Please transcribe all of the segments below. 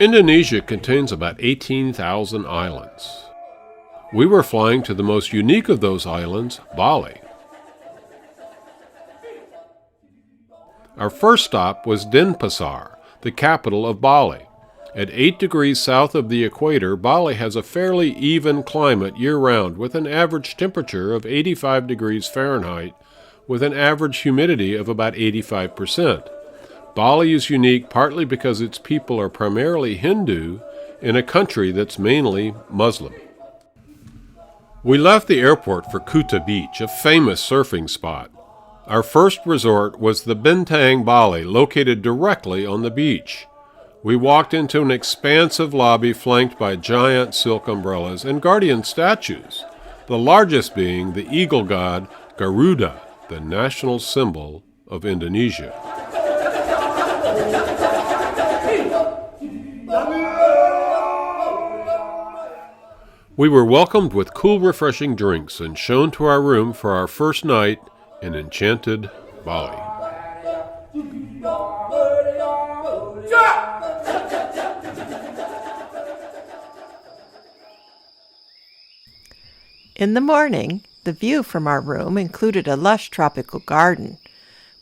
Indonesia contains about 18,000 islands. We were flying to the most unique of those islands, Bali. Our first stop was Denpasar, the capital of Bali. At 8 degrees south of the equator, Bali has a fairly even climate year-round with an average temperature of 85 degrees Fahrenheit with an average humidity of about 85%. Bali is unique partly because its people are primarily Hindu in a country that's mainly Muslim. We left the airport for Kuta Beach, a famous surfing spot. Our first resort was the Bintang Bali, located directly on the beach. We walked into an expansive lobby flanked by giant silk umbrellas and guardian statues, the largest being the eagle god Garuda, the national symbol of Indonesia. We were welcomed with cool, refreshing drinks and shown to our room for our first night in enchanted Bali. In the morning, the view from our room included a lush tropical garden.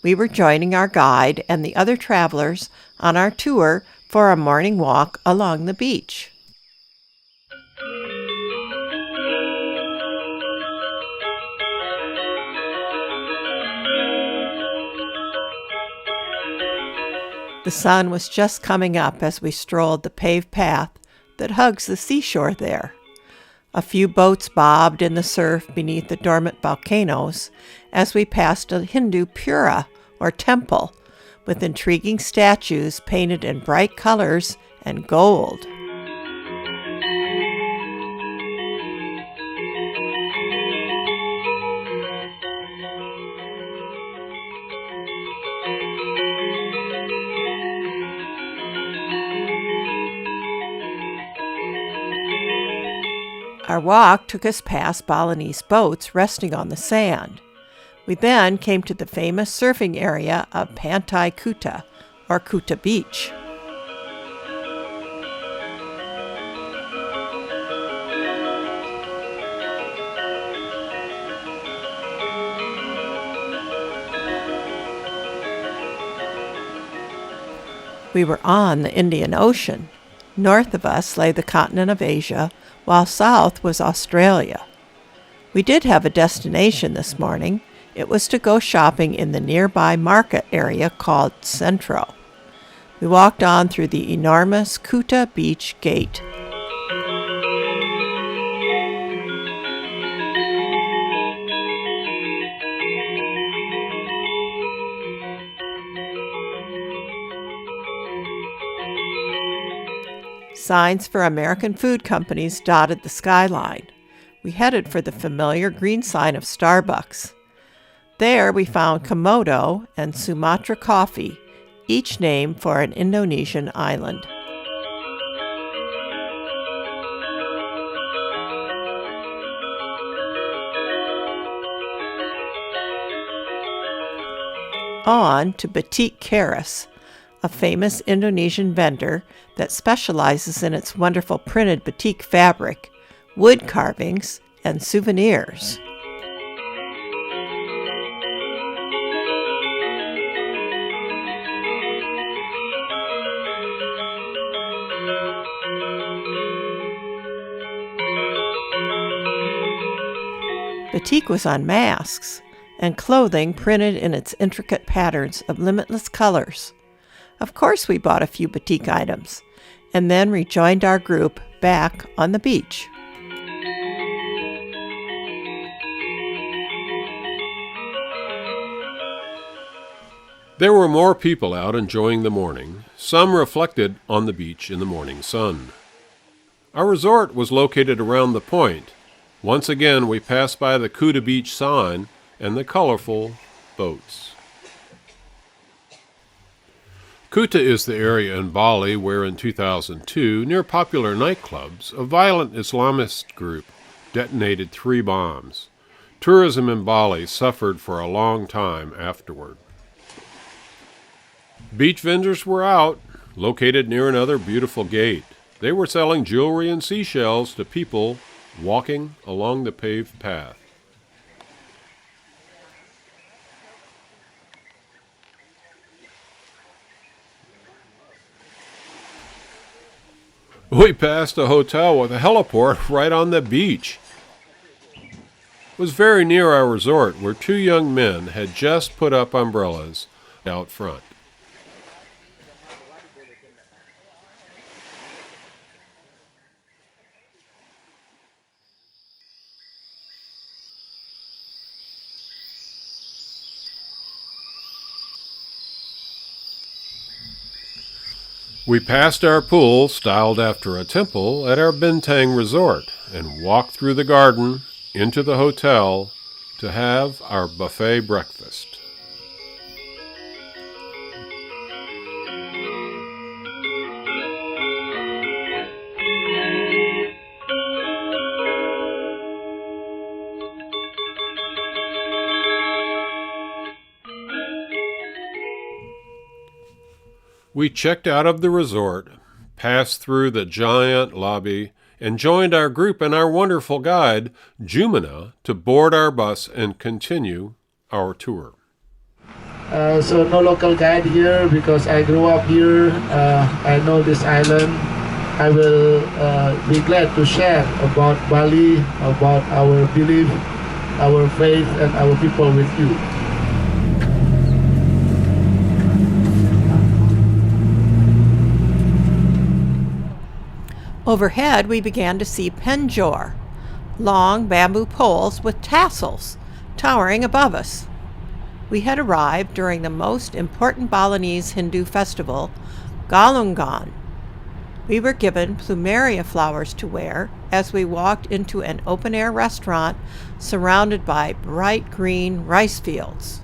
We were joining our guide and the other travelers on our tour for a morning walk along the beach. The sun was just coming up as we strolled the paved path that hugs the seashore there. A few boats bobbed in the surf beneath the dormant volcanoes as we passed a Hindu pura, or temple, with intriguing statues painted in bright colors and gold. Our walk took us past Balinese boats resting on the sand. We then came to the famous surfing area of Pantai Kuta, or Kuta Beach. We were on the Indian Ocean. North of us lay the continent of Asia, while south was Australia. We did have a destination this morning. It was to go shopping in the nearby market area called Centro. We walked on through the enormous Kuta Beach Gate. Signs for American food companies dotted the skyline. We headed for the familiar green sign of Starbucks. There we found Komodo and Sumatra coffee, each named for an Indonesian island. On to Batik Keris, a famous Indonesian vendor that specializes in its wonderful printed batik fabric, wood carvings, and souvenirs. Batik was on masks and clothing printed in its intricate patterns of limitless colors. Of course, we bought a few batik items and then rejoined our group back on the beach. There were more people out enjoying the morning, some reflected on the beach in the morning sun. Our resort was located around the point. Once again, we passed by the Kuta Beach sign and the colorful boats. Kuta is the area in Bali where in 2002, near popular nightclubs, a violent Islamist group detonated 3 bombs. Tourism in Bali suffered for a long time afterward. Beach vendors were out, located near another beautiful gate. They were selling jewelry and seashells to people walking along the paved path. We passed a hotel with a heliport right on the beach. It was very near our resort, where two young men had just put up umbrellas out front. We passed our pool, styled after a temple, at our Bintang resort, and walked through the garden into the hotel to have our buffet breakfast. We checked out of the resort, passed through the giant lobby, and joined our group and our wonderful guide, Jumana, to board our bus and continue our tour. So no local guide here because I grew up here. I know this island. I will be glad to share about Bali, about our belief, our faith, and our people with you. Overhead, we began to see penjor, long bamboo poles with tassels towering above us. We had arrived during the most important Balinese Hindu festival, Galungan. We were given plumeria flowers to wear as we walked into an open-air restaurant surrounded by bright green rice fields.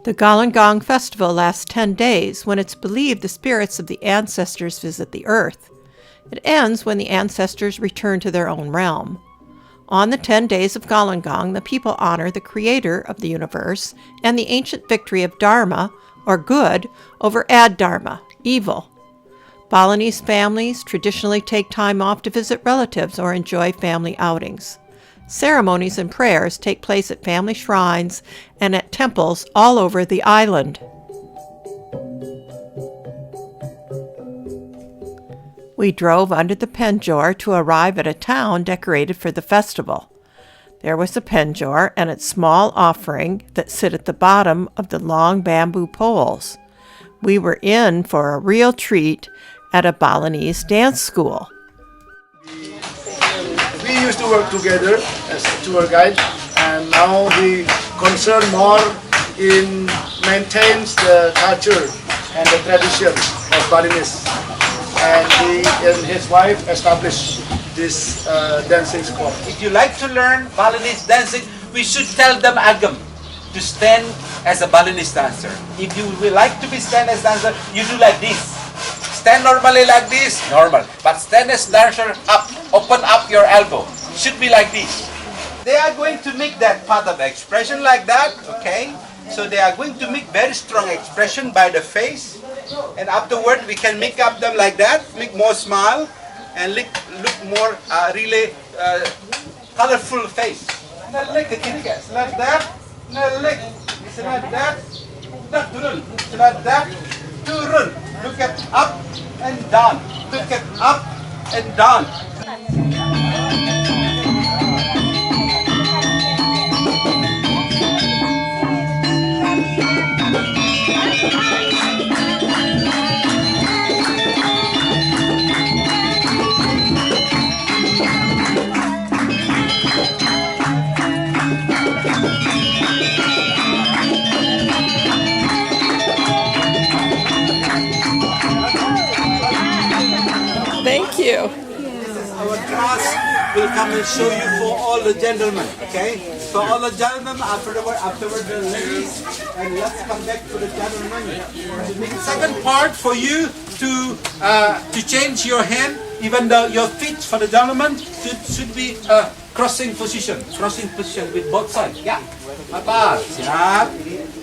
The Galungan Festival lasts 10 days when it's believed the spirits of the ancestors visit the earth. It ends when the ancestors return to their own realm. On the 10 days of Galungan, the people honor the creator of the universe and the ancient victory of Dharma, or good, over Ad-Dharma, evil. Balinese families traditionally take time off to visit relatives or enjoy family outings. Ceremonies and prayers take place at family shrines and at temples all over the island. We drove under the penjor to arrive at a town decorated for the festival. There was a penjor and its small offering that sit at the bottom of the long bamboo poles. We were in for a real treat at a Balinese dance school. We used to work together as a tour guide, and now we concern more in maintains the culture and the tradition of Balinese. And he and his wife established this dancing school. If you like to learn Balinese dancing, we should tell them agam to stand as a Balinese dancer. If you will like to be stand as dancer, you do like this. Stand normally like this, normal. But stand as dancer up, open up your elbow. Should be like this. They are going to make that part of the expression like that, okay? So they are going to make very strong expression by the face. And afterward, we can make up them like that, make more smile, and look more really colorful face. Now look at it, guys, like that. Now look, it's like that. Not turun, it's like that. Turun. Look at up and down. Look at up and down. our class will come and show you for all the gentlemen, okay? For all the gentlemen, afterward the ladies, and let's come back to the gentlemen. The second part for you to change your hand, even though your feet for the gentlemen should be crossing position with both sides. Yeah. Apa? Siap.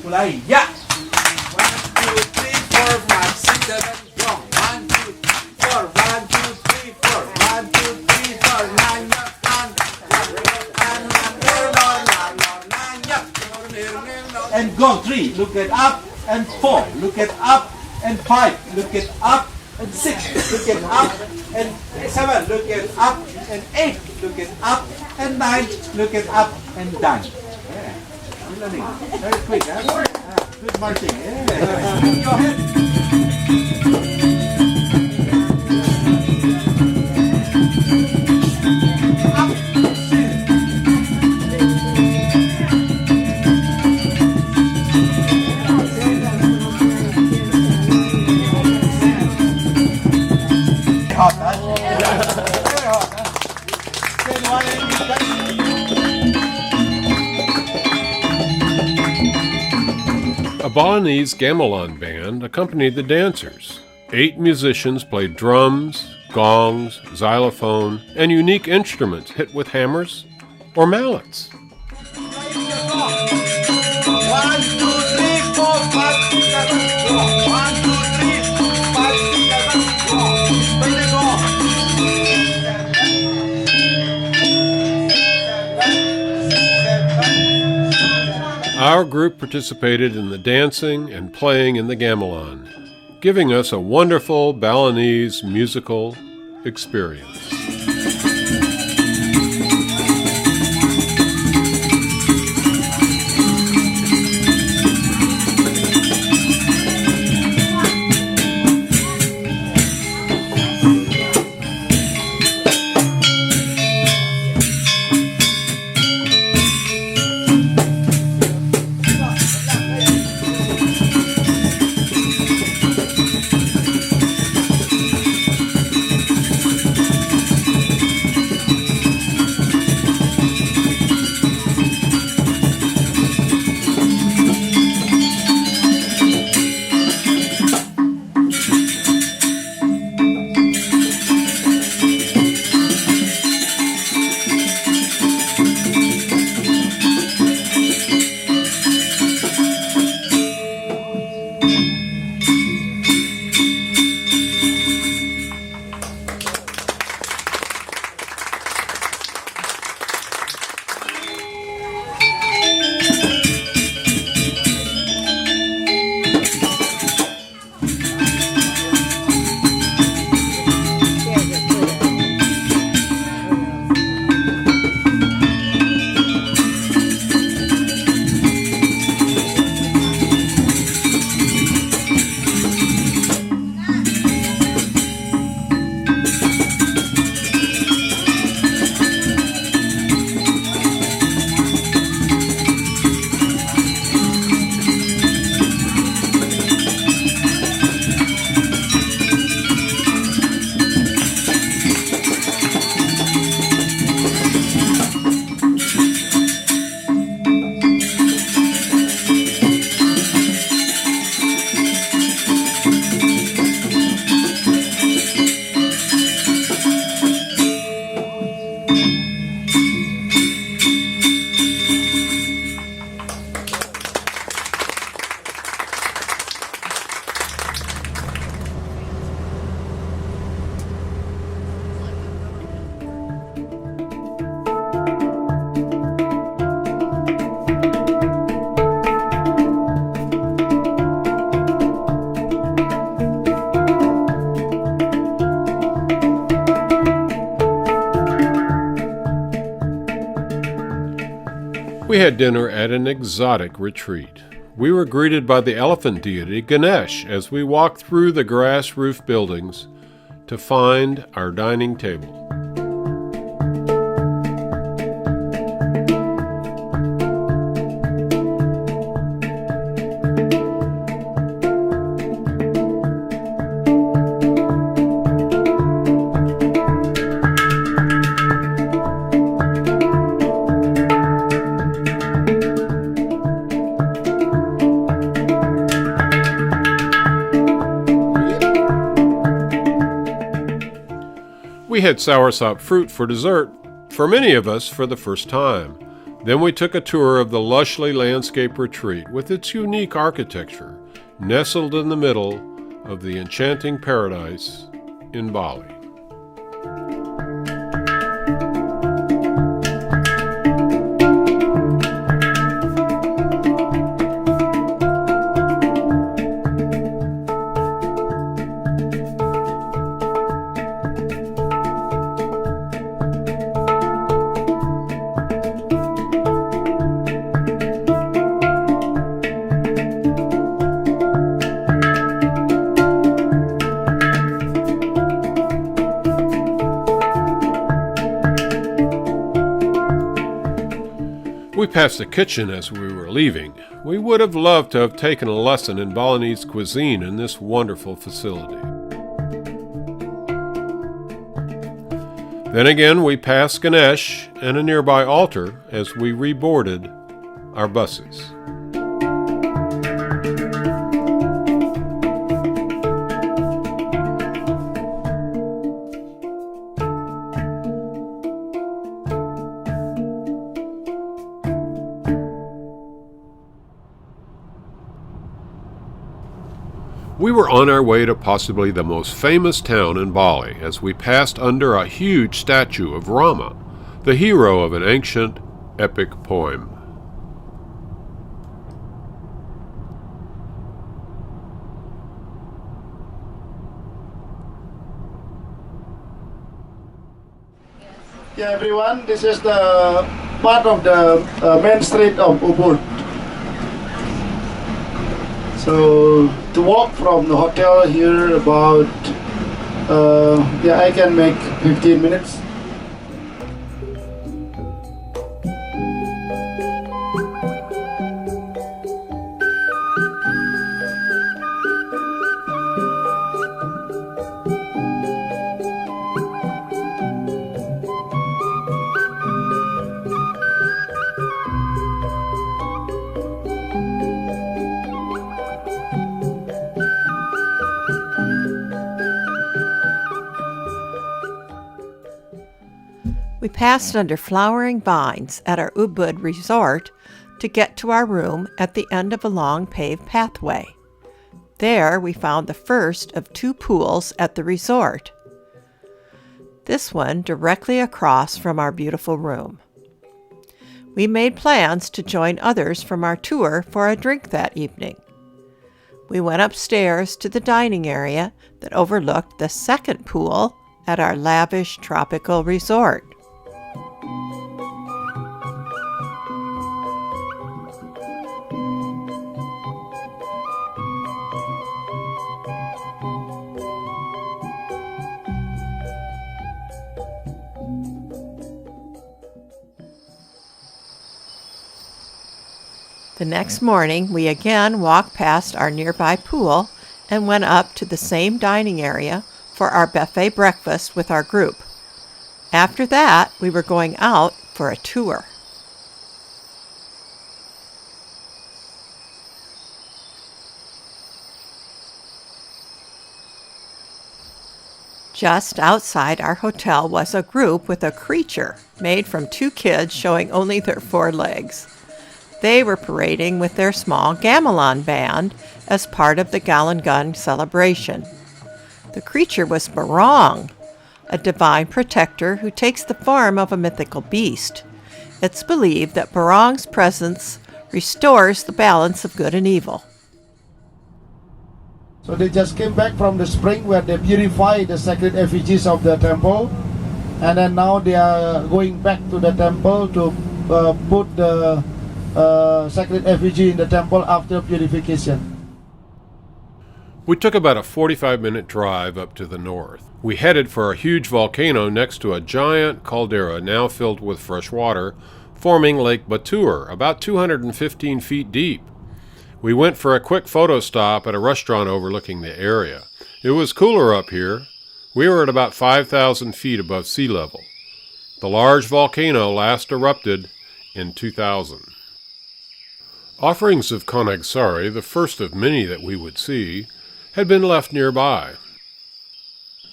Mulai. Ya. 1, 2, 3, 4, 5, 6, 7, go. 1, 2, 4. 1, 2, 3, 4. 1, 2, 3, 4. 9, 9, and go. 3. Look at up and 4. Look at up and 5. Look at up and 6. Look at up and 7. Look at up and 8. Look at up and 9. Look at up and done. Yeah. You're learning very quick. Huh? Good marching. Yeah. Go ahead. A Balinese gamelan band accompanied the dancers. 8 musicians played drums, gongs, xylophone, and unique instruments hit with hammers or mallets. 1, 2, 3, 4, 5, 6, 7, go. 1, 2, 3, 5, 6, 7, go. Ready, go. Our group participated in the dancing and playing in the gamelan, giving us a wonderful Balinese musical experience. We had dinner at an exotic retreat. We were greeted by the elephant deity Ganesh as we walked through the grass roof buildings to find our dining table. had soursop fruit for dessert, for many of us for the first time. Then we took a tour of the lushly landscaped retreat with its unique architecture, nestled in the middle of the enchanting paradise in Bali. We passed the kitchen as we were leaving. We would have loved to have taken a lesson in Balinese cuisine in this wonderful facility. Then again, we passed Ganesh and a nearby altar as we reboarded our buses. We were on our way to possibly the most famous town in Bali as we passed under a huge statue of Rama, the hero of an ancient epic poem. Yeah, everyone, this is the part of the main street of Ubud. So to walk from the hotel here about, I can make 15 minutes. We passed under flowering vines at our Ubud resort to get to our room at the end of a long paved pathway. There we found the first of 2 pools at the resort. This one directly across from our beautiful room. We made plans to join others from our tour for a drink that evening. We went upstairs to the dining area that overlooked the second pool at our lavish tropical resort. The next morning, we again walked past our nearby pool and went up to the same dining area for our buffet breakfast with our group. After that, we were going out for a tour. Just outside our hotel was a group with a creature made from 2 kids showing only their 4 legs. They were parading with their small gamelan band as part of the Galungan celebration. The creature was Barong, a divine protector who takes the form of a mythical beast. It's believed that Barong's presence restores the balance of good and evil. So they just came back from the spring where they purified the sacred effigies of the temple, and then now they are going back to the temple to put the sacred effigy in the temple after purification. We took about a 45-minute drive up to the north. We headed for a huge volcano next to a giant caldera now filled with fresh water, forming Lake Batur, about 215 feet deep. We went for a quick photo stop at a restaurant overlooking the area. It was cooler up here. We were at about 5,000 feet above sea level. The large volcano last erupted in 2000. Offerings of Konagsari, the first of many that we would see, had been left nearby.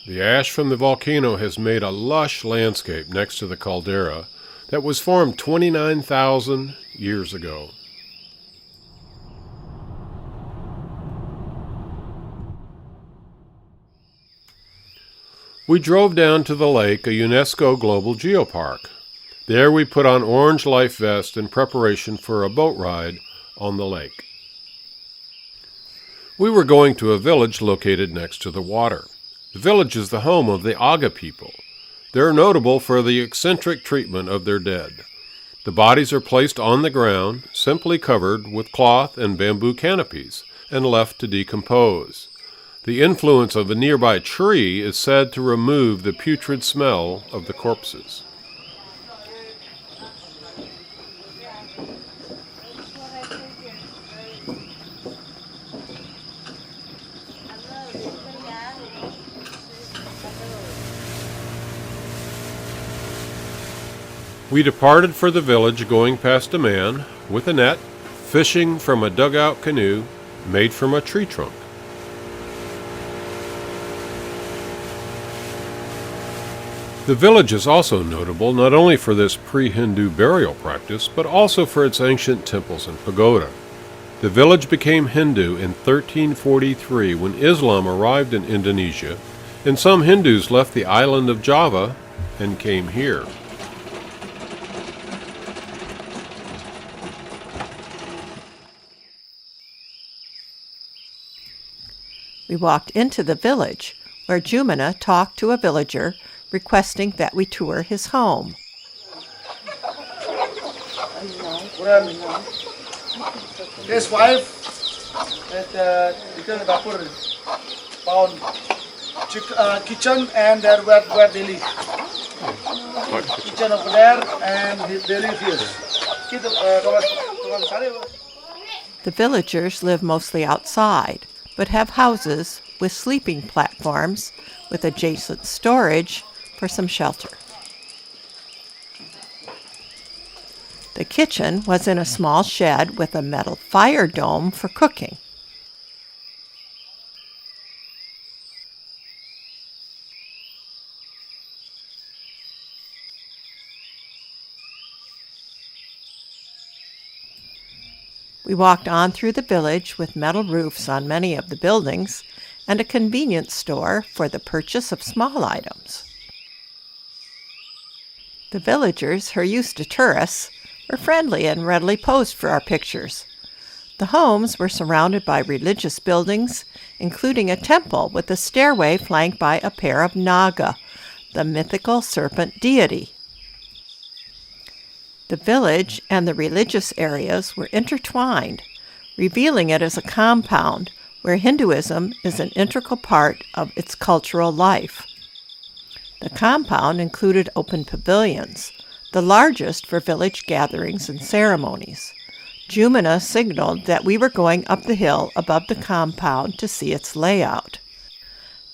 The ash from the volcano has made a lush landscape next to the caldera that was formed 29,000 years ago. We drove down to the lake, a UNESCO Global Geopark. There we put on orange life vests in preparation for a boat ride on the lake. We were going to a village located next to the water. The village is the home of the Aga people. They're notable for the eccentric treatment of their dead. The bodies are placed on the ground, simply covered with cloth and bamboo canopies, and left to decompose. The influence of a nearby tree is said to remove the putrid smell of the corpses. We departed for the village, going past a man with a net, fishing from a dugout canoe made from a tree trunk. The village is also notable not only for this pre-Hindu burial practice, but also for its ancient temples and pagoda. The village became Hindu in 1343 when Islam arrived in Indonesia, and some Hindus left the island of Java and came here. We walked into the village, where Jumana talked to a villager requesting that we tour his home. His wife at found kitchen and there where they live. Kitchen over there and they live here. The villagers live mostly outside, but have houses with sleeping platforms with adjacent storage for some shelter. The kitchen was in a small shed with a metal fire dome for cooking. We walked on through the village with metal roofs on many of the buildings and a convenience store for the purchase of small items. The villagers, who are used to tourists, were friendly and readily posed for our pictures. The homes were surrounded by religious buildings, including a temple with a stairway flanked by a pair of naga, the mythical serpent deity. The village and the religious areas were intertwined, revealing it as a compound where Hinduism is an integral part of its cultural life. The compound included open pavilions, the largest for village gatherings and ceremonies. Jumana signaled that we were going up the hill above the compound to see its layout.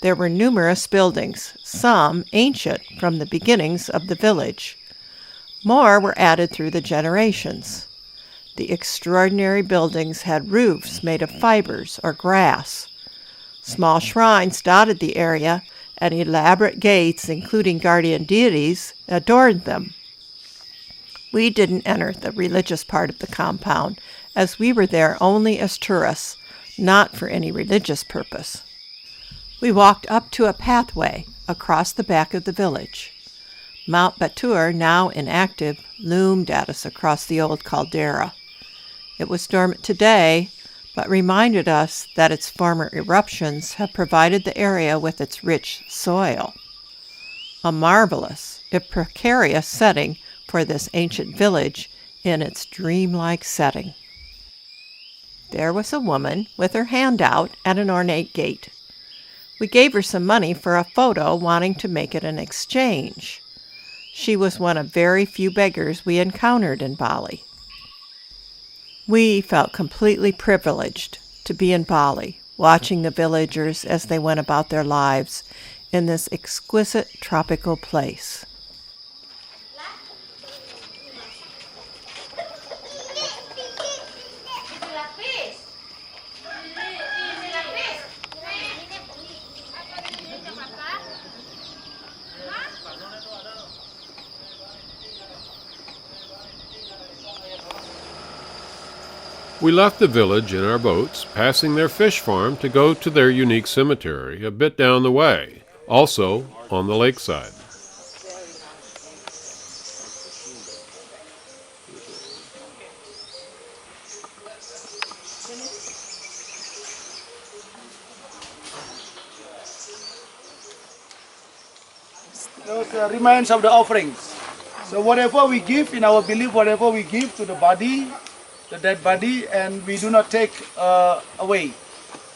There were numerous buildings, some ancient from the beginnings of the village. More were added through the generations. The extraordinary buildings had roofs made of fibers or grass. Small shrines dotted the area, and elaborate gates, including guardian deities, adorned them. We didn't enter the religious part of the compound, as we were there only as tourists, not for any religious purpose. We walked up to a pathway across the back of the village. Mount Batur, now inactive, loomed at us across the old caldera. It was dormant today, but reminded us that its former eruptions have provided the area with its rich soil. A marvelous, if precarious, setting for this ancient village in its dreamlike setting. There was a woman with her hand out at an ornate gate. We gave her some money for a photo, wanting to make it an exchange. She was one of very few beggars we encountered in Bali. We felt completely privileged to be in Bali, watching the villagers as they went about their lives in this exquisite tropical place. We left the village in our boats, passing their fish farm to go to their unique cemetery a bit down the way, also on the lakeside. Those remains of the offerings. So whatever we give, in our belief, whatever we give to the body, the dead body, and we do not take away.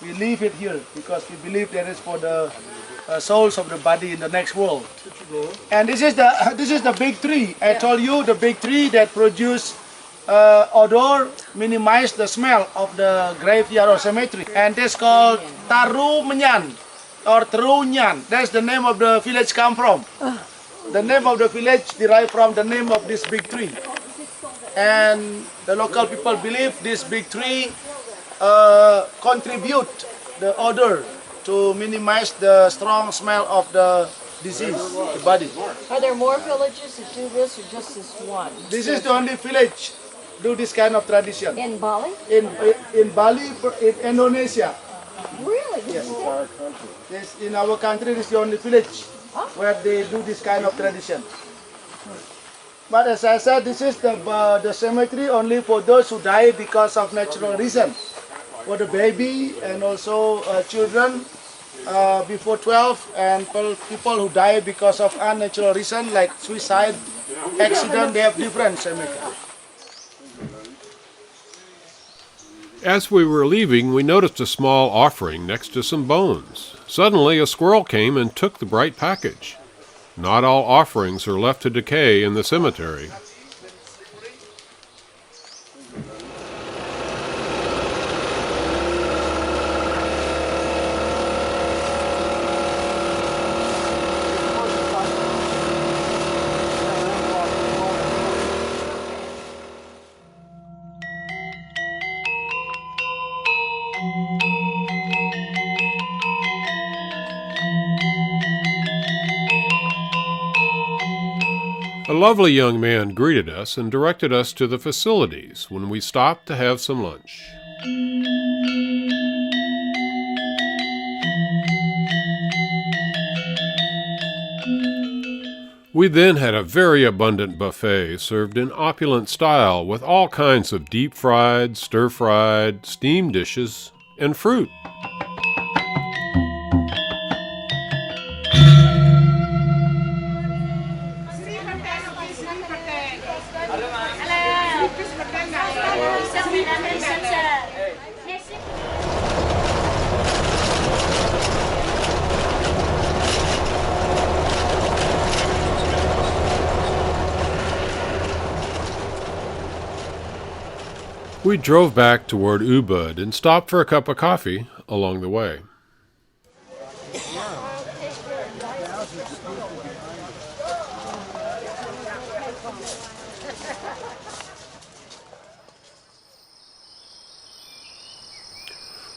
We leave it here because we believe that is for the souls of the body in the next world. And this is the big tree. I told you, the big tree that produce odor, minimize the smell of the graveyard or cemetery. And this called Taru Menyan or Terunyan. That's the name of the village come from. The name of the village derived from the name of this big tree. And the local people believe this big tree contribute the odor to minimize the strong smell of the disease, the body. Are there more villages that do this or just this one? This is the only village do this kind of tradition. In Bali? In Bali, in Indonesia. Really? Yes. Yes, in our country, this is the only village where they do this kind of tradition. But as I said, this is the cemetery only for those who die because of natural reason. For the baby and also children before 12 and people who die because of unnatural reason like suicide, accident, they have different cemetery. As we were leaving, we noticed a small offering next to some bones. Suddenly, a squirrel came and took the bright package. Not all offerings are left to decay in the cemetery. A lovely young man greeted us and directed us to the facilities when we stopped to have some lunch. We then had a very abundant buffet served in opulent style with all kinds of deep-fried, stir-fried, steamed dishes, and fruit. We drove back toward Ubud and stopped for a cup of coffee along the way.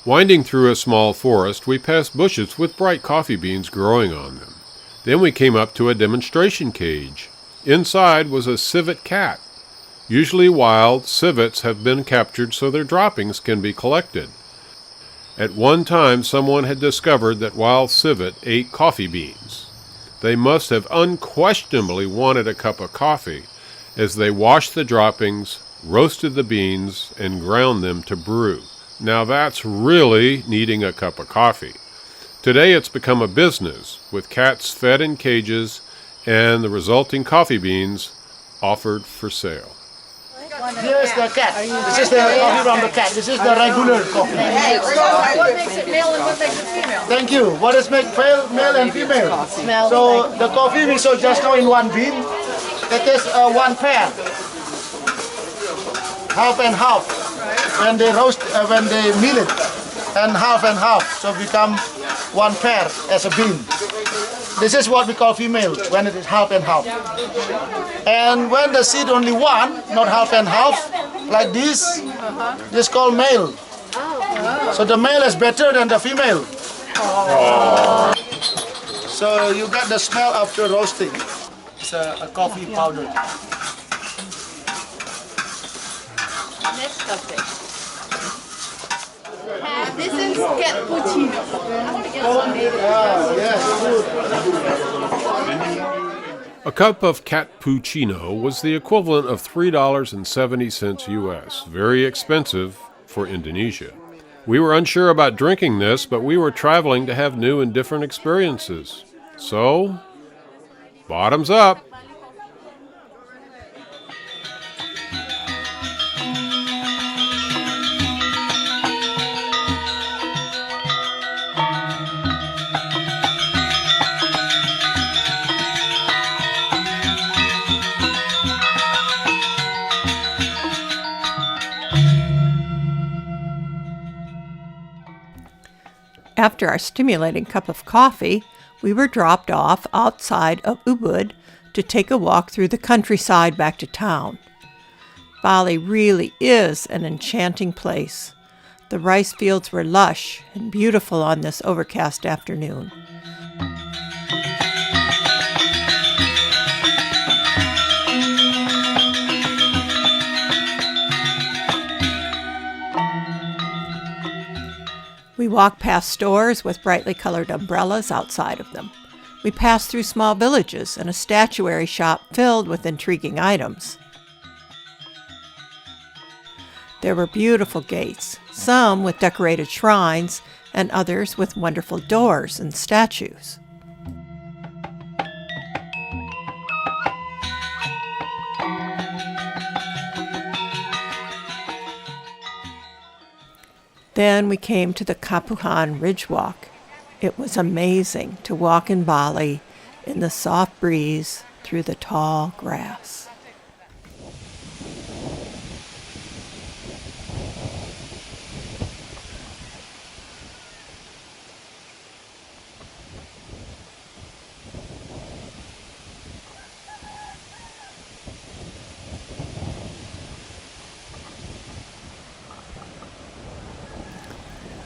Winding through a small forest, we passed bushes with bright coffee beans growing on them. Then we came up to a demonstration cage. Inside was a civet cat. Usually wild, civets have been captured so their droppings can be collected. At one time, someone had discovered that wild civet ate coffee beans. They must have unquestionably wanted a cup of coffee, as they washed the droppings, roasted the beans, and ground them to brew. Now that's really needing a cup of coffee. Today it's become a business, with cats fed in cages and the resulting coffee beans offered for sale. Here's the cat. This is the coffee from the cat. This is the regular coffee. What makes it male and what makes it female? Thank you. What does make male and female? So the coffee we saw just now in one bean, that is one pair. Half and half. When they roast, when they mill it, and half, so become one pair as a bean. This is what we call female, when it is half and half. And when the seed only one, not half and half, like this is called male. So the male is better than the female. So you get the smell after roasting. It's a coffee powder. Next topic. This is cappuccino. I want to get some native. A cup of cappuccino was the equivalent of $3.70 US, very expensive for Indonesia. We were unsure about drinking this, but we were traveling to have new and different experiences. So, bottoms up! After our stimulating cup of coffee, we were dropped off outside of Ubud to take a walk through the countryside back to town. Bali really is an enchanting place. The rice fields were lush and beautiful on this overcast afternoon. We walked past stores with brightly colored umbrellas outside of them. We passed through small villages and a statuary shop filled with intriguing items. There were beautiful gates, some with decorated shrines, and others with wonderful doors and statues. Then we came to the Kapuhan Ridge Walk. It was amazing to walk in Bali in the soft breeze through the tall grass.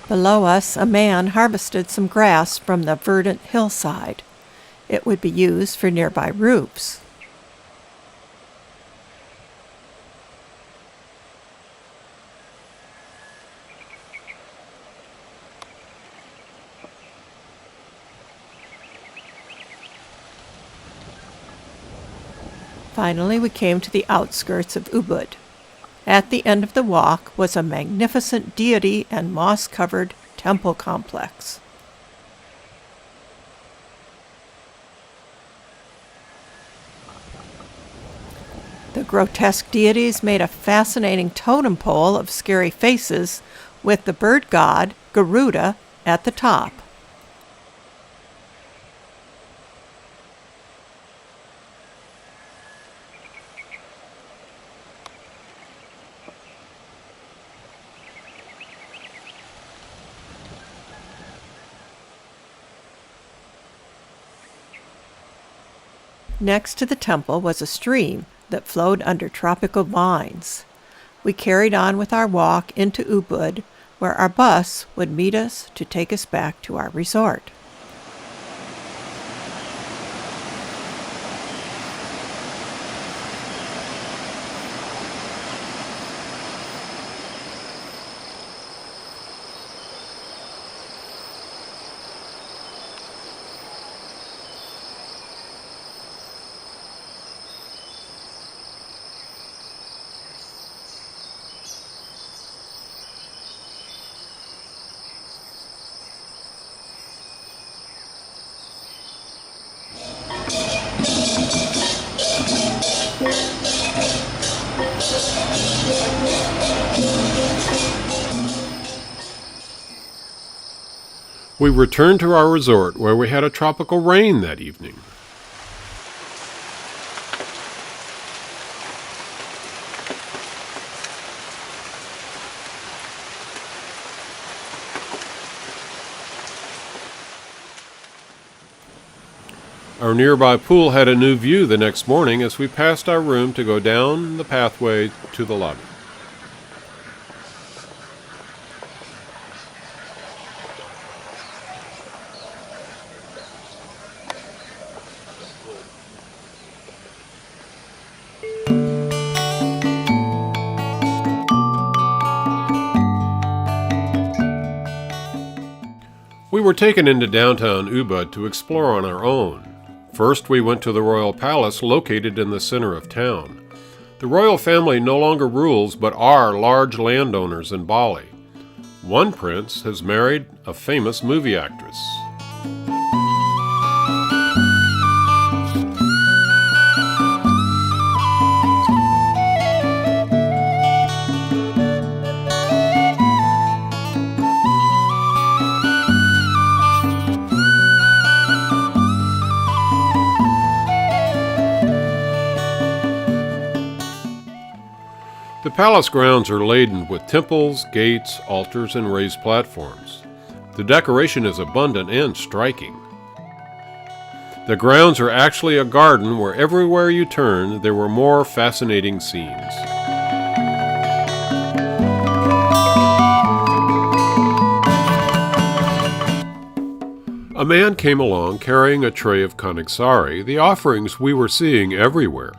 Below us, a man harvested some grass from the verdant hillside. It would be used for nearby roofs. Finally, we came to the outskirts of Ubud. At the end of the walk was a magnificent deity and moss-covered temple complex. The grotesque deities made a fascinating totem pole of scary faces with the bird god, Garuda, at the top. Next to the temple was a stream that flowed under tropical vines. We carried on with our walk into Ubud, where our bus would meet us to take us back to our resort. We returned to our resort where we had a tropical rain that evening. Our nearby pool had a new view the next morning as we passed our room to go down the pathway to the lobby. were taken into downtown Ubud to explore on our own. First, we went to the royal palace located in the center of town. The royal family no longer rules but are large landowners in Bali. One prince has married a famous movie actress. The palace grounds are laden with temples, gates, altars, and raised platforms. The decoration is abundant and striking. The grounds are actually a garden where everywhere you turn there were more fascinating scenes. A man came along carrying a tray of kanigsari, the offerings we were seeing everywhere.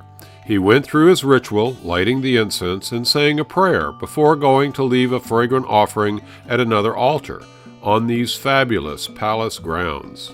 He went through his ritual, lighting the incense and saying a prayer before going to leave a fragrant offering at another altar on these fabulous palace grounds.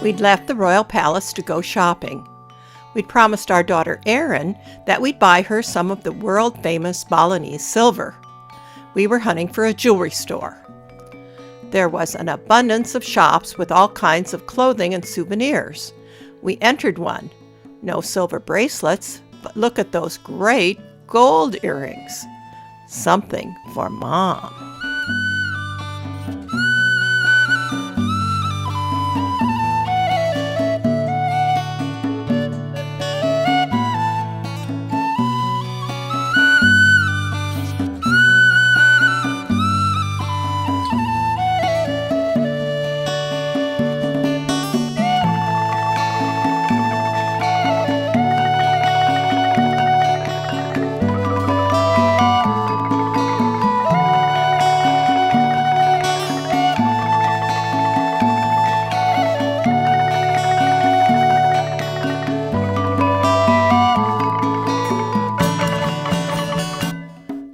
We'd left the royal palace to go shopping. We'd promised our daughter Erin that we'd buy her some of the world-famous Balinese silver. We were hunting for a jewelry store. There was an abundance of shops with all kinds of clothing and souvenirs. We entered one. No silver bracelets, but look at those great gold earrings. Something for Mom.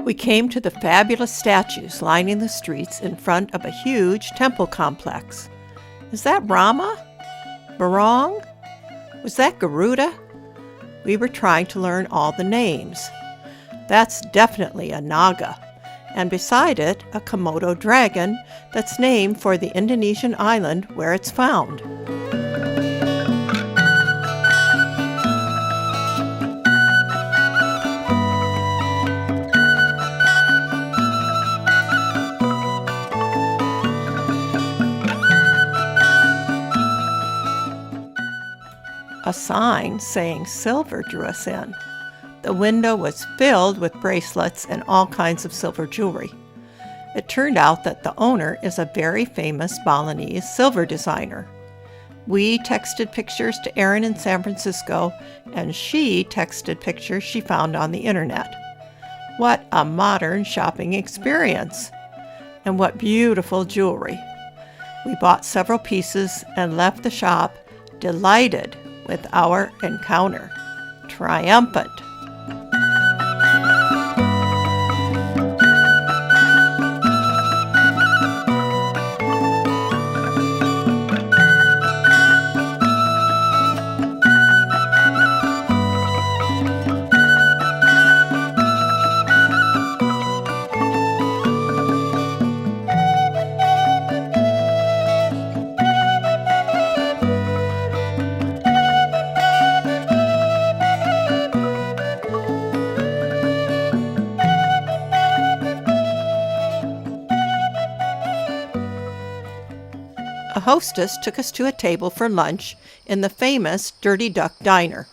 We came to the fabulous statues lining the streets in front of a huge temple complex. Is that Rama? Barong? Was that Garuda? We were trying to learn all the names. That's definitely a Naga, and beside it, a Komodo dragon that's named for the Indonesian island where it's found. A sign saying silver drew us in. The window was filled with bracelets and all kinds of silver jewelry. It turned out that the owner is a very famous Balinese silver designer. We texted pictures to Erin in San Francisco, and she texted pictures she found on the internet. What a modern shopping experience! And what beautiful jewelry! We bought several pieces and left the shop delighted with our encounter. Triumphant. hostess took us to a table for lunch in the famous Dirty Duck Diner,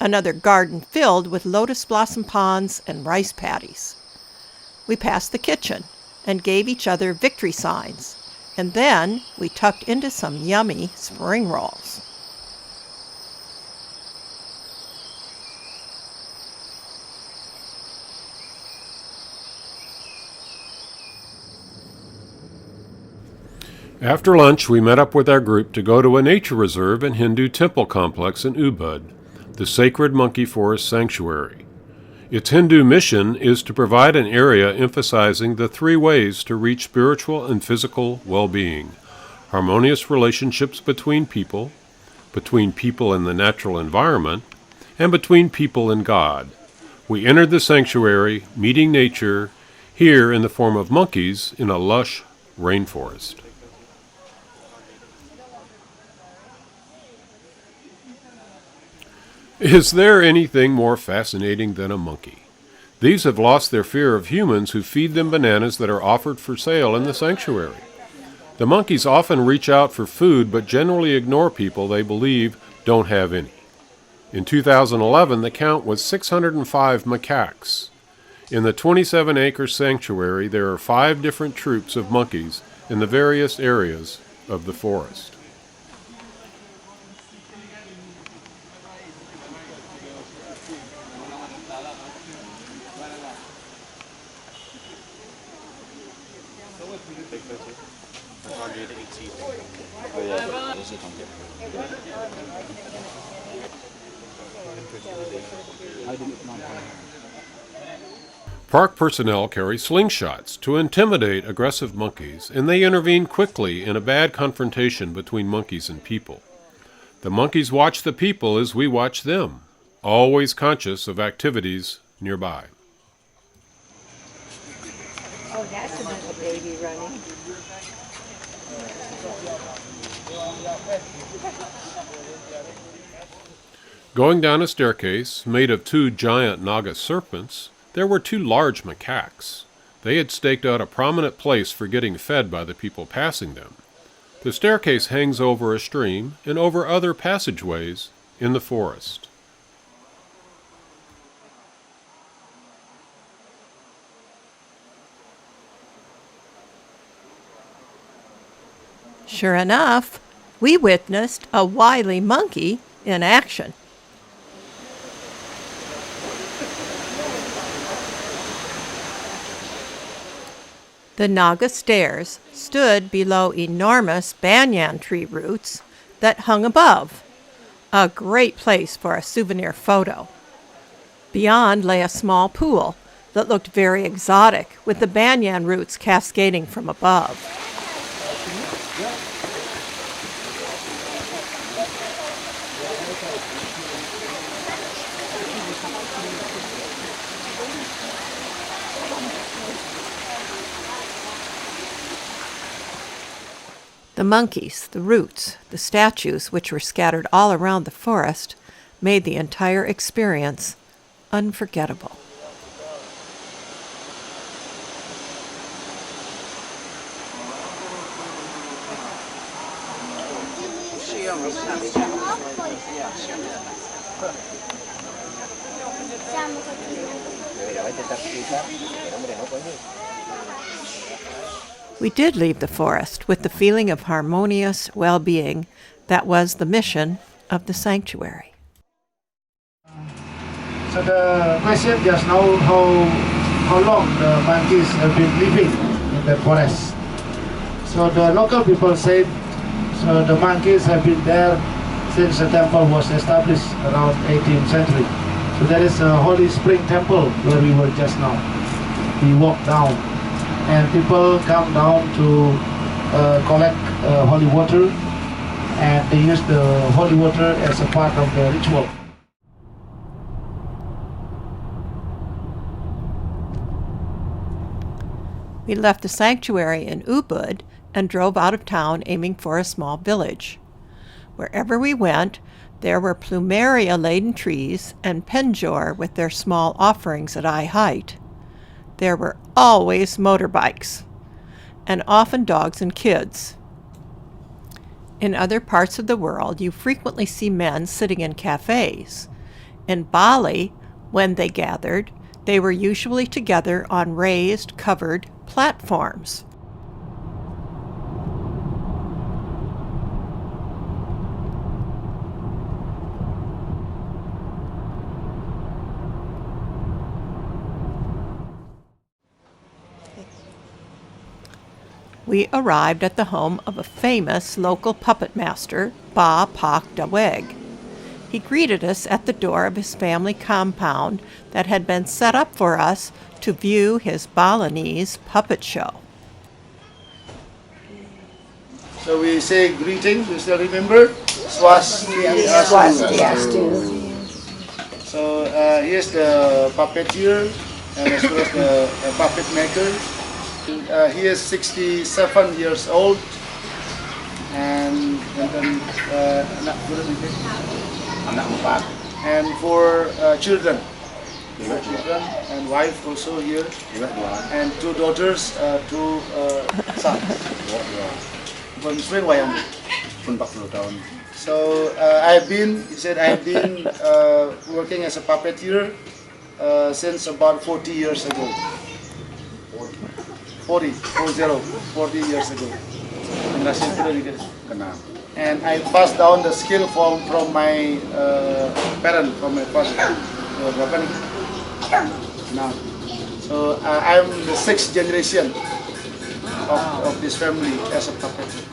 another garden filled with lotus blossom ponds and rice paddies. We passed the kitchen and gave each other victory signs, and then we tucked into some yummy spring rolls. After lunch, we met up with our group to go to a nature reserve and Hindu temple complex in Ubud, the sacred monkey forest sanctuary. Its Hindu mission is to provide an area emphasizing the three ways to reach spiritual and physical well-being: harmonious relationships between people in the natural environment, and between people and God. We entered the sanctuary, meeting nature here in the form of monkeys in a lush rainforest. Is there anything more fascinating than a monkey? These have lost their fear of humans who feed them bananas that are offered for sale in the sanctuary. The monkeys often reach out for food but generally ignore people they believe don't have any. In 2011, the count was 605 macaques. In the 27-acre sanctuary, there are 5 different troops of monkeys in the various areas of the forest. Park personnel carry slingshots to intimidate aggressive monkeys, and they intervene quickly in a bad confrontation between monkeys and people. The monkeys watch the people as we watch them, always conscious of activities nearby. Oh, that's another baby running. Going down a staircase made of 2 giant Naga serpents, there were 2 large macaques. They had staked out a prominent place for getting fed by the people passing them. The staircase hangs over a stream and over other passageways in the forest. Sure enough, we witnessed a wily monkey in action. The Naga stairs stood below enormous banyan tree roots that hung above, a great place for a souvenir photo. Beyond lay a small pool that looked very exotic, with the banyan roots cascading from above. The monkeys, the roots, the statues, which were scattered all around the forest, made the entire experience unforgettable. We did leave the forest with the feeling of harmonious well-being that was the mission of the sanctuary. So the question just now, how long the monkeys have been living in the forest. So the local people said, so the monkeys have been there since the temple was established around 18th century. So there is a holy spring temple where we were just now. We walked down, and people come down to collect holy water, and they use the holy water as a part of the ritual. We left the sanctuary in Ubud and drove out of town aiming for a small village. Wherever we went, there were plumeria-laden trees and penjor with their small offerings at eye height. There were always motorbikes, and often dogs and kids. In other parts of the world, you frequently see men sitting in cafes. In Bali, when they gathered, they were usually together on raised, covered platforms. We arrived at the home of a famous local puppet master, Ba Pak Daweg. He greeted us at the door of his family compound that had been set up for us to view his Balinese Puppet Show. So we say greeting, you still remember? Swastiastu. So here's the puppeteer and as well as the puppet maker. He is 67 years old and then and for children and wife also here and two daughters, two sons. So I've been working as a puppeteer since about 40 years ago. 40 years ago. And I passed down the skill from my parent, from my father. Now, so I'm the 6th generation of this family as a puppeteer.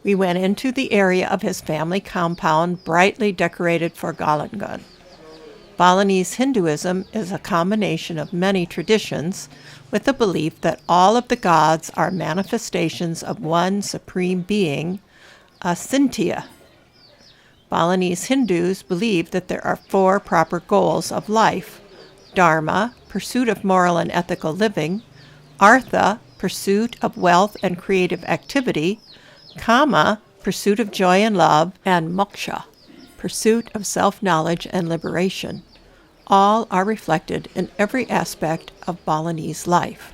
We went into the area of his family compound brightly decorated for Galungan. Balinese Hinduism is a combination of many traditions with the belief that all of the gods are manifestations of one supreme being, Asintya. Balinese Hindus believe that there are 4 proper goals of life: Dharma, pursuit of moral and ethical living; Artha, pursuit of wealth and creative activity; Kama, pursuit of joy and love; and Moksha, pursuit of self-knowledge and liberation. All are reflected in every aspect of Balinese life.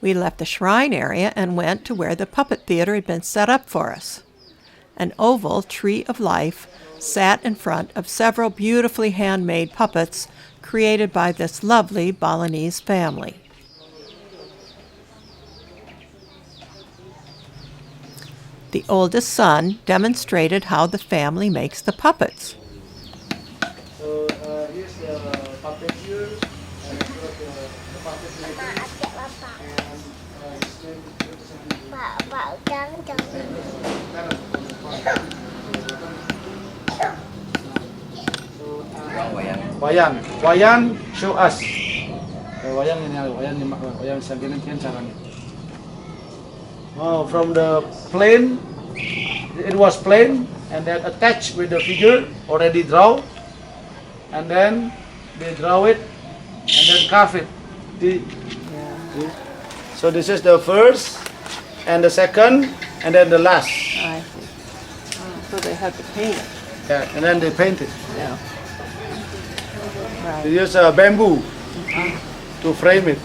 We left the shrine area and went to where the puppet theater had been set up for us. An oval tree of life sat in front of several beautifully handmade puppets created by this lovely Balinese family. The oldest son demonstrated how the family makes the puppets. So here's the puppeteer and the puppet maker. Wayang, show us. Wayang sa ganyan caranya. Oh, from the plane, it was plain and then attached with the figure already drawn, and then they draw it and then carve it. See? So this is the first and the second and then the last. I see. So they had to paint it. Yeah, and then they paint it. Yeah. They use bamboo to frame it.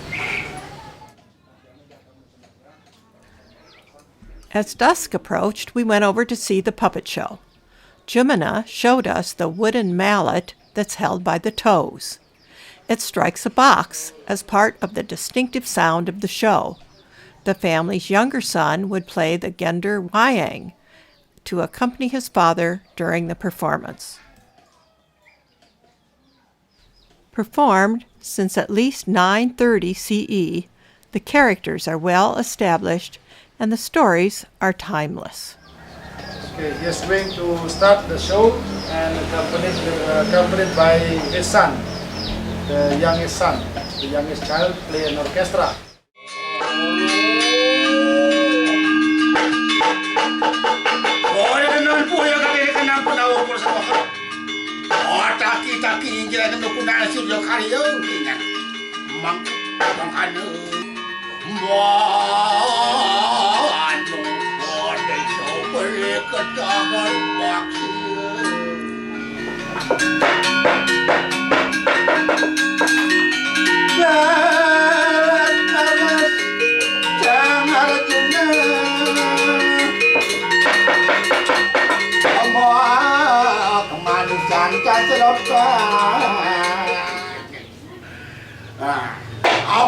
As dusk approached, we went over to see the puppet show. Jumana showed us the wooden mallet that's held by the toes. It strikes a box as part of the distinctive sound of the show. The family's younger son would play the gender wayang to accompany his father during the performance. Performed since at least 930 CE, the characters are well established and the stories are timeless. Okay, he's going to start the show and accompanied by his son, the youngest son, the youngest child, play an orchestra.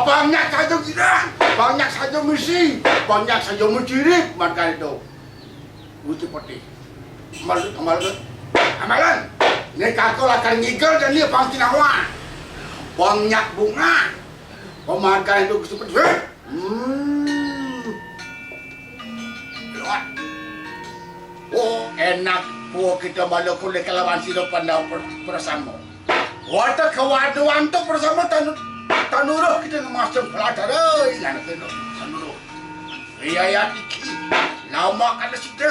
Banyak saja kita, banyak saja misi, banyak saja menciri makan itu. Putih putih. Amalan. Ini kakak akan ngigel dan dia pangkin awak. Banyak bunga. Pemakan itu seperti oh, enak po kita malu kulit kalawan sila pandang bersama. Wata kawaduan tu bersama tanurah kita masuk pelajar ingat itu tanurah. Riayat iki lama kada situ.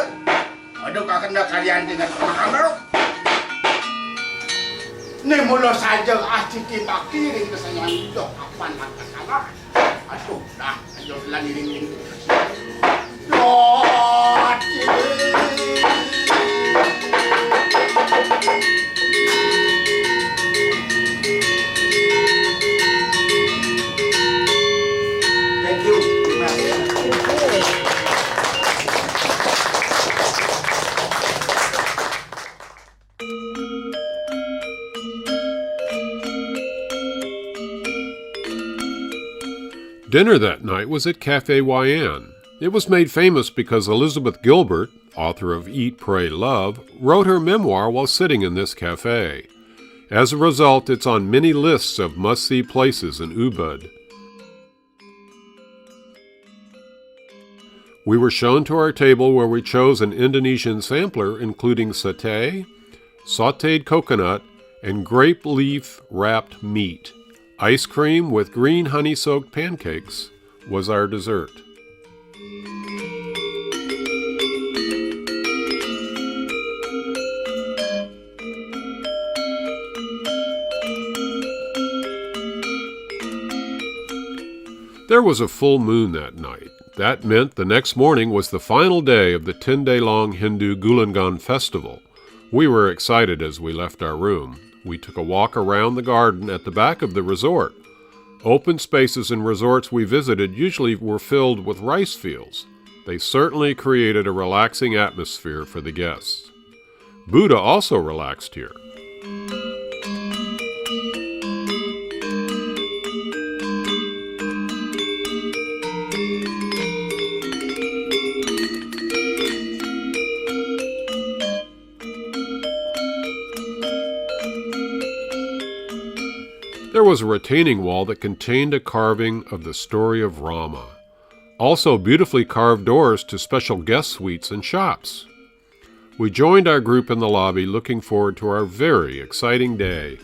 Aduh kakanda kalian dengan pemahaman. Ni mula saja asiti bakiri kesayangan hidup apa nak salah. Aduh dah ayo lagi ring. Thank you. Dinner that night was at Cafe Wayan. It was made famous because Elizabeth Gilbert, author of Eat, Pray, Love, wrote her memoir while sitting in this cafe. As a result, it's on many lists of must-see places in Ubud. We were shown to our table where we chose an Indonesian sampler including satay, sautéed coconut, and grape leaf wrapped meat. Ice cream with green honey-soaked pancakes was our dessert. There was a full moon that night. That meant the next morning was the final day of the 10-day-long Hindu Galungan Festival. We were excited as we left our room. We took a walk around the garden at the back of the resort. Open spaces in resorts we visited usually were filled with rice fields. They certainly created a relaxing atmosphere for the guests. Buddha also relaxed here. There was a retaining wall that contained a carving of the story of Rama. Also beautifully carved doors to special guest suites and shops. We joined our group in the lobby looking forward to our very exciting day.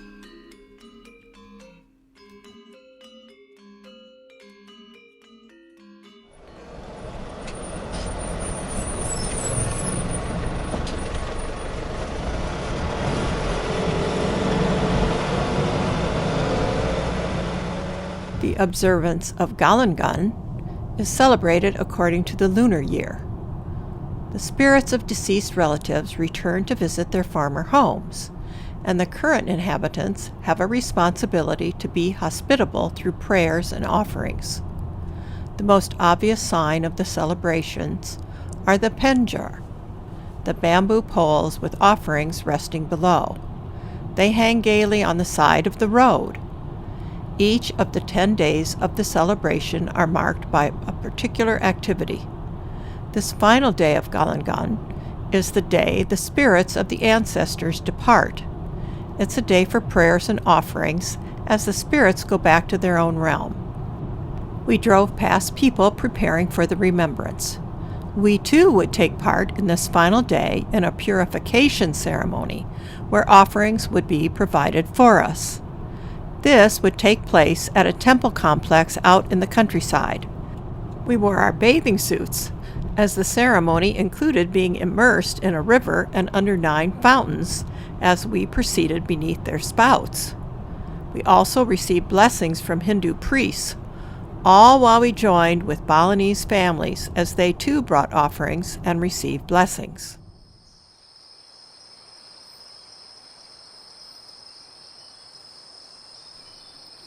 The observance of Galungan is celebrated according to the lunar year. The spirits of deceased relatives return to visit their former homes, and the current inhabitants have a responsibility to be hospitable through prayers and offerings. The most obvious sign of the celebrations are the penjar, the bamboo poles with offerings resting below. They hang gaily on the side of the road. Each of the 10 days of the celebration are marked by a particular activity. This final day of Galungan is the day the spirits of the ancestors depart. It's a day for prayers and offerings as the spirits go back to their own realm. We drove past people preparing for the remembrance. We too would take part in this final day in a purification ceremony where offerings would be provided for us. This would take place at a temple complex out in the countryside. We wore our bathing suits, as the ceremony included being immersed in a river and under 9 fountains as we proceeded beneath their spouts. We also received blessings from Hindu priests, all while we joined with Balinese families as they too brought offerings and received blessings.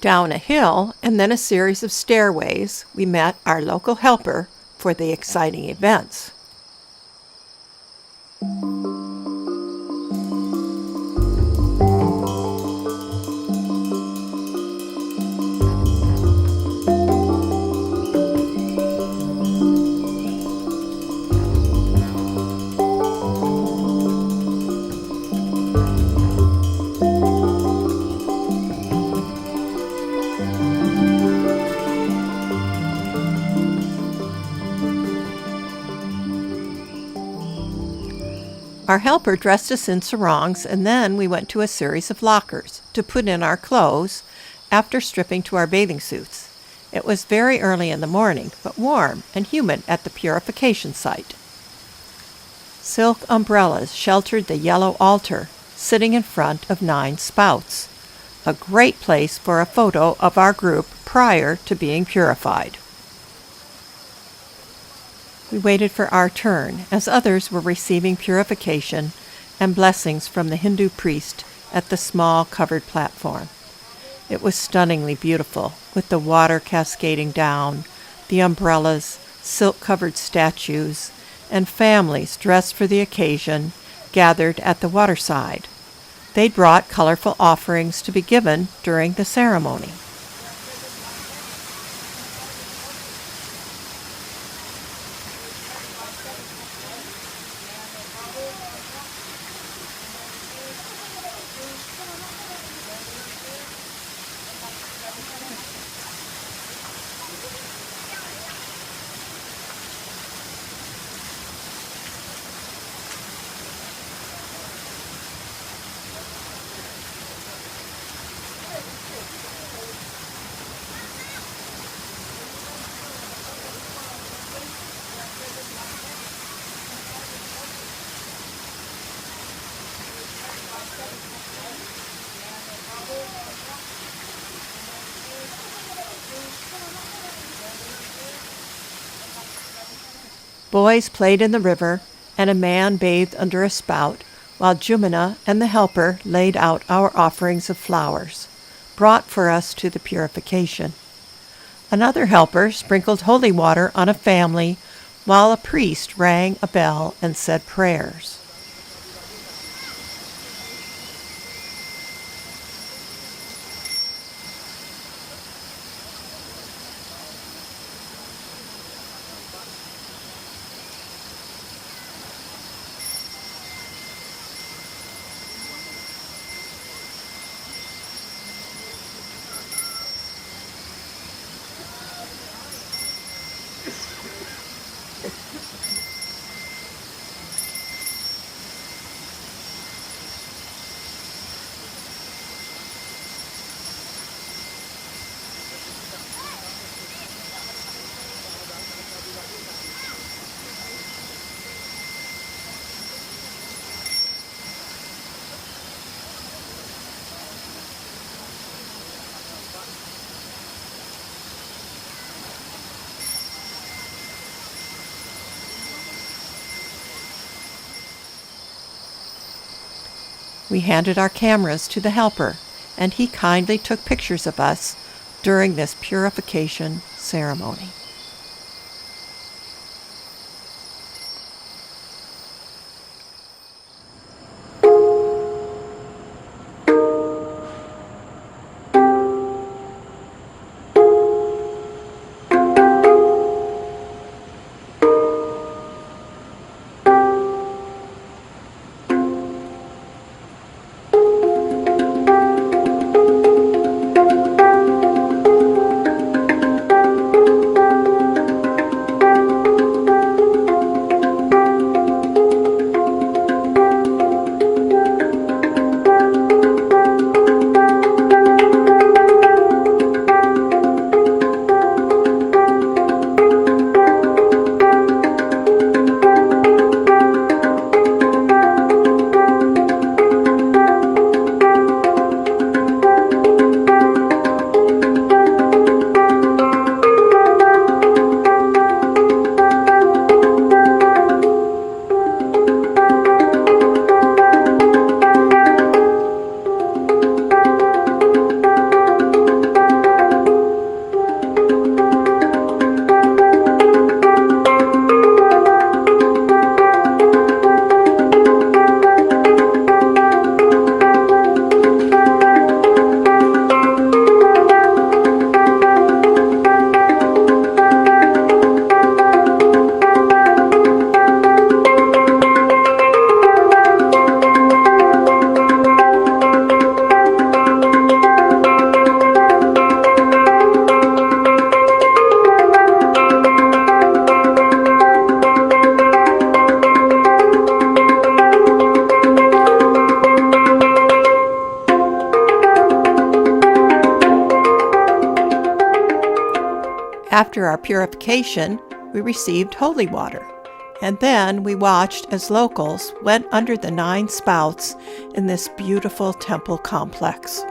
Down a hill and then a series of stairways, we met our local helper for the exciting events. Our helper dressed us in sarongs, and then we went to a series of lockers to put in our clothes after stripping to our bathing suits. It was very early in the morning, but warm and humid at the purification site. Silk umbrellas sheltered the yellow altar, sitting in front of 9 spouts. A great place for a photo of our group prior to being purified. We waited for our turn as others were receiving purification and blessings from the Hindu priest at the small covered platform. It was stunningly beautiful, with the water cascading down, the umbrellas, silk-covered statues, and families dressed for the occasion gathered at the waterside. They brought colorful offerings to be given during the ceremony. Boys played in the river, and a man bathed under a spout, while Jumana and the helper laid out our offerings of flowers, brought for us to the purification. Another helper sprinkled holy water on a family, while a priest rang a bell and said prayers. We handed our cameras to the helper, and he kindly took pictures of us during this purification ceremony. After our purification, we received holy water, and then we watched as locals went under the 9 spouts in this beautiful temple complex.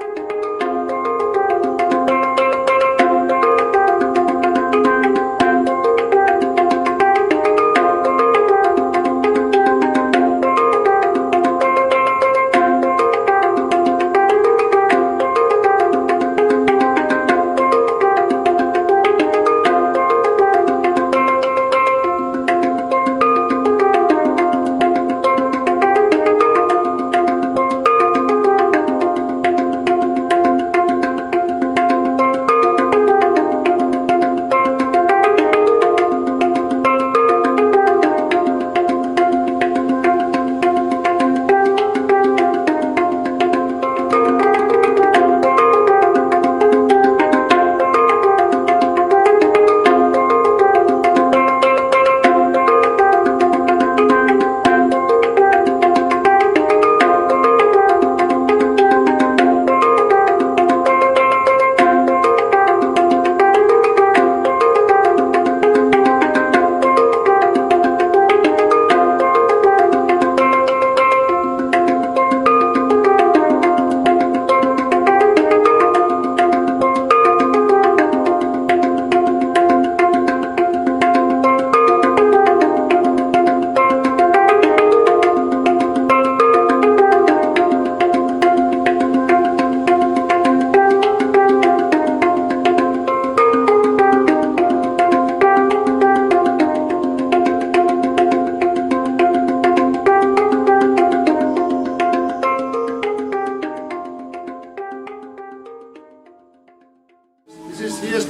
He is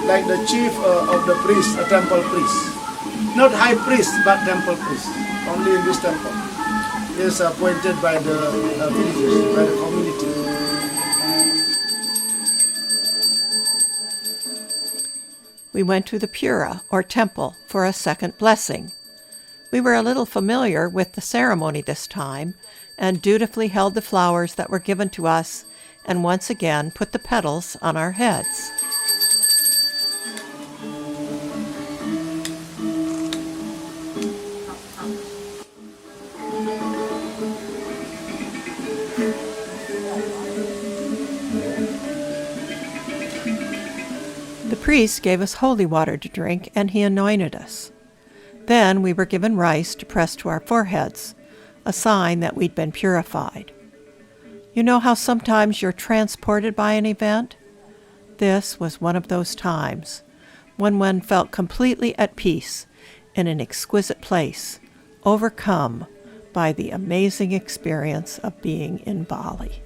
like the chief of the priest, a temple priest. Not high priest, but temple priest. Only in this temple. He is appointed by the villagers, by the community. We went to the Pura, or temple, for a second blessing. We were a little familiar with the ceremony this time, and dutifully held the flowers that were given to us, and once again put the petals on our heads. The priest gave us holy water to drink, and he anointed us. Then we were given rice to press to our foreheads, a sign that we'd been purified. You know how sometimes you're transported by an event? This was one of those times, when one felt completely at peace in an exquisite place, overcome by the amazing experience of being in Bali.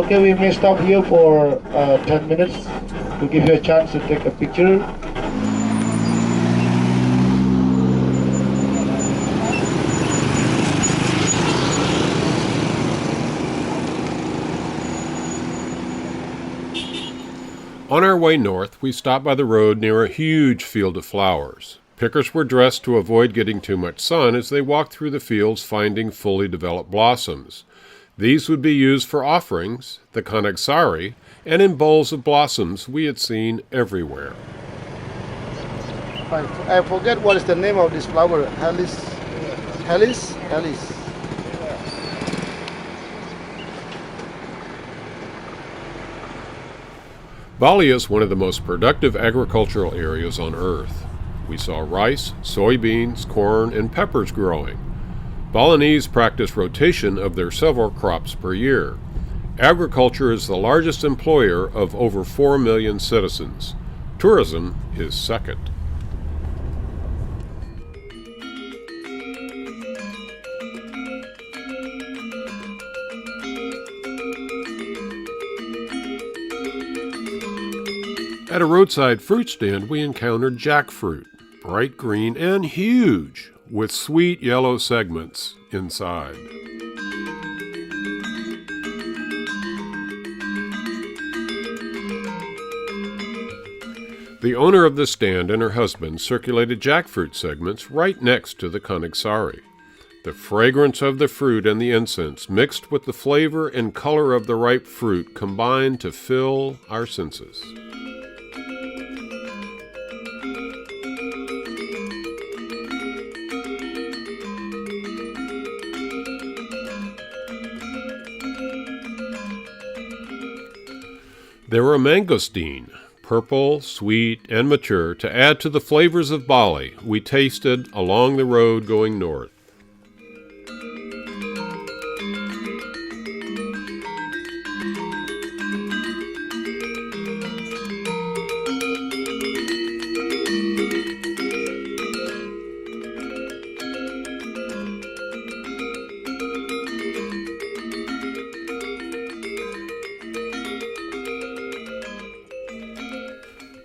Okay, we may stop here for 10 minutes to give you a chance to take a picture. On our way north, we stopped by the road near a huge field of flowers. Pickers were dressed to avoid getting too much sun as they walked through the fields finding fully developed blossoms. These would be used for offerings, the kanagsari, and in bowls of blossoms we had seen everywhere. I forget what is the name of this flower. Helis. Bali is one of the most productive agricultural areas on Earth. We saw rice, soybeans, corn, and peppers growing. Balinese practice rotation of their several crops per year. Agriculture is the largest employer of over 4 million citizens. Tourism is second. At a roadside fruit stand, we encountered jackfruit, bright green and huge, with sweet yellow segments inside. The owner of the stand and her husband circulated jackfruit segments right next to the kanagsari. The fragrance of the fruit and the incense mixed with the flavor and color of the ripe fruit combined to fill our senses. There were mangosteen, purple, sweet, and mature, to add to the flavors of Bali we tasted along the road going north.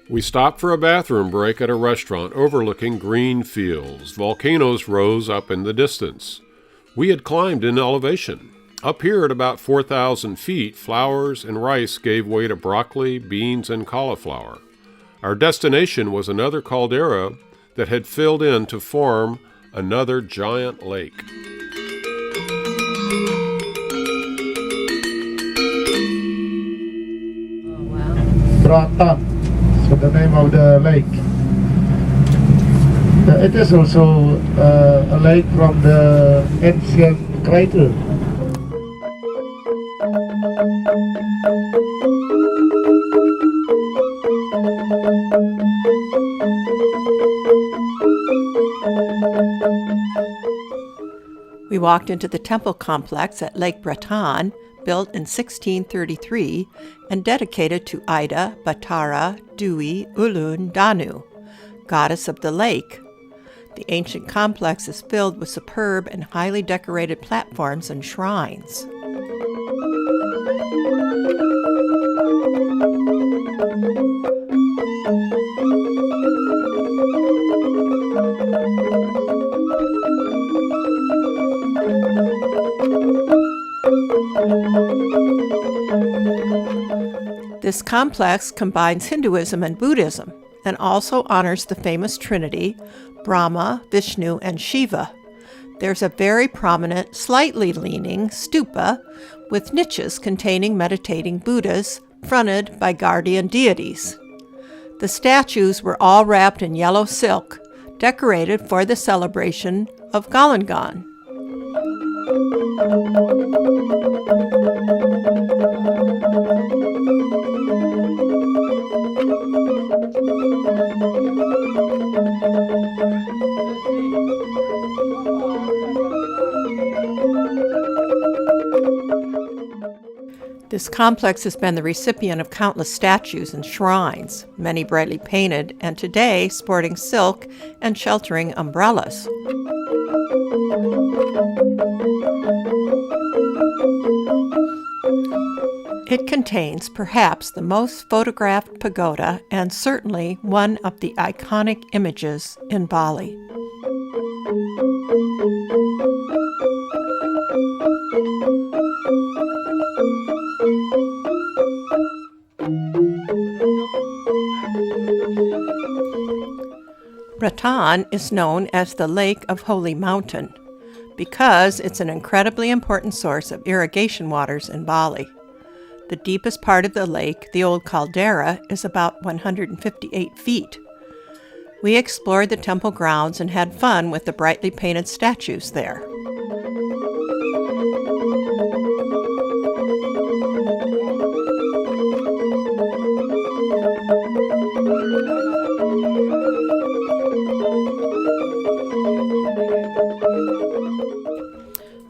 We stopped for a bathroom break at a restaurant overlooking green fields. Volcanoes rose up in the distance. We had climbed in elevation. Up here at about 4,000 feet, flowers and rice gave way to broccoli, beans, and cauliflower. Our destination was another caldera that had filled in to form another giant lake. Bratan, so the name of the lake. It is also a lake from the ancient crater. We walked into the temple complex at Lake Breton, built in 1633 and dedicated to Ida Batara Dewi Ulun Danu, goddess of the lake. The ancient complex is filled with superb and highly decorated platforms and shrines. This complex combines Hinduism and Buddhism and also honors the famous Trinity, Brahma, Vishnu, and Shiva. There's a very prominent, slightly leaning stupa with niches containing meditating Buddhas fronted by guardian deities. The statues were all wrapped in yellow silk, decorated for the celebration of Galungan. This complex has been the recipient of countless statues and shrines, many brightly painted, and today sporting silk and sheltering umbrellas. It contains perhaps the most photographed pagoda and certainly one of the iconic images in Bali. Ratan is known as the Lake of Holy Mountain because it's an incredibly important source of irrigation waters in Bali. The deepest part of the lake, the old caldera, is about 158 feet. We explored the temple grounds and had fun with the brightly painted statues there.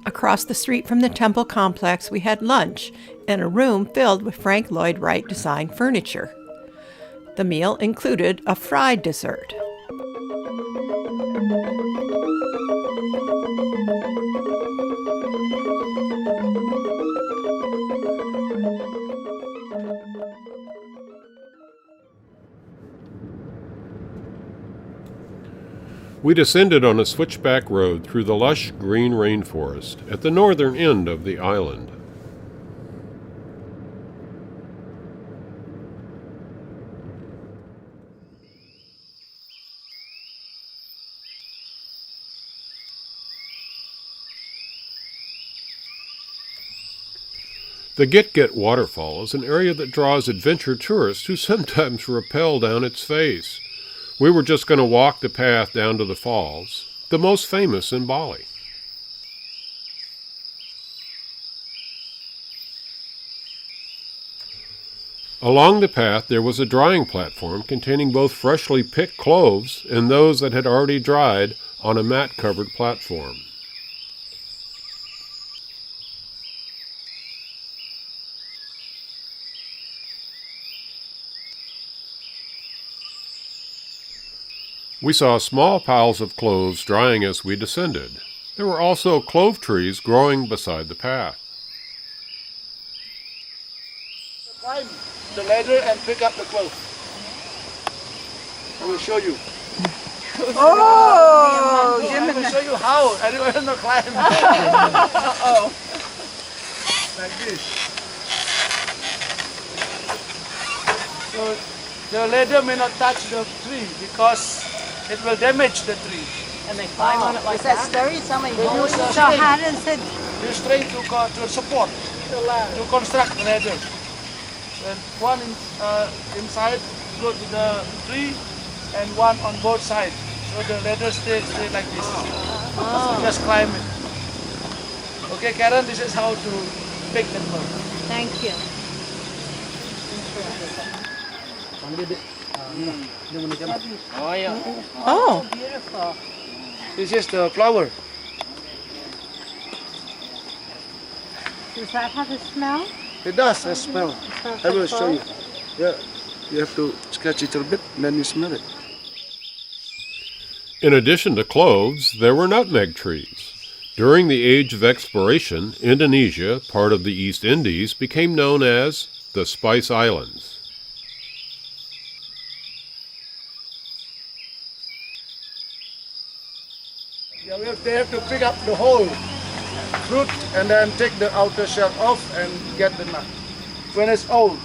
Across the street from the temple complex, we had lunch in a room filled with Frank Lloyd Wright designed furniture. The meal included a fried dessert. We descended on a switchback road through the lush green rainforest at the northern end of the island. The Git waterfall is an area that draws adventure tourists who sometimes rappel down its face. We were just going to walk the path down to the falls, the most famous in Bali. Along the path there was a drying platform containing both freshly picked cloves and those that had already dried on a mat-covered platform. We saw small piles of cloves drying as we descended. There were also clove trees growing beside the path. Climb the ladder and pick up the clove. I will show you. Oh, I will show you how. I don't want to climb. Uh-oh. Like this. So the ladder may not touch the tree because it will damage the tree. And they climb on it like that? Is that scary? Somebody They use so string. how does it... Use string to support, to construct the ladder. And one inside go to the tree and one on both sides. So the ladder stays like this. So just climb it. Okay, Karen, this is how to pick the clove. Thank you. Oh, Beautiful. This is the flower. Does that have a smell? It does, a smell. I will show you. Yeah, you have to scratch it a bit and then you smell it. In addition to cloves, there were nutmeg trees. During the Age of Exploration, Indonesia, part of the East Indies, became known as the Spice Islands. Yeah, they have to pick up the whole fruit and then take the outer shell off and get the nut. When it's old.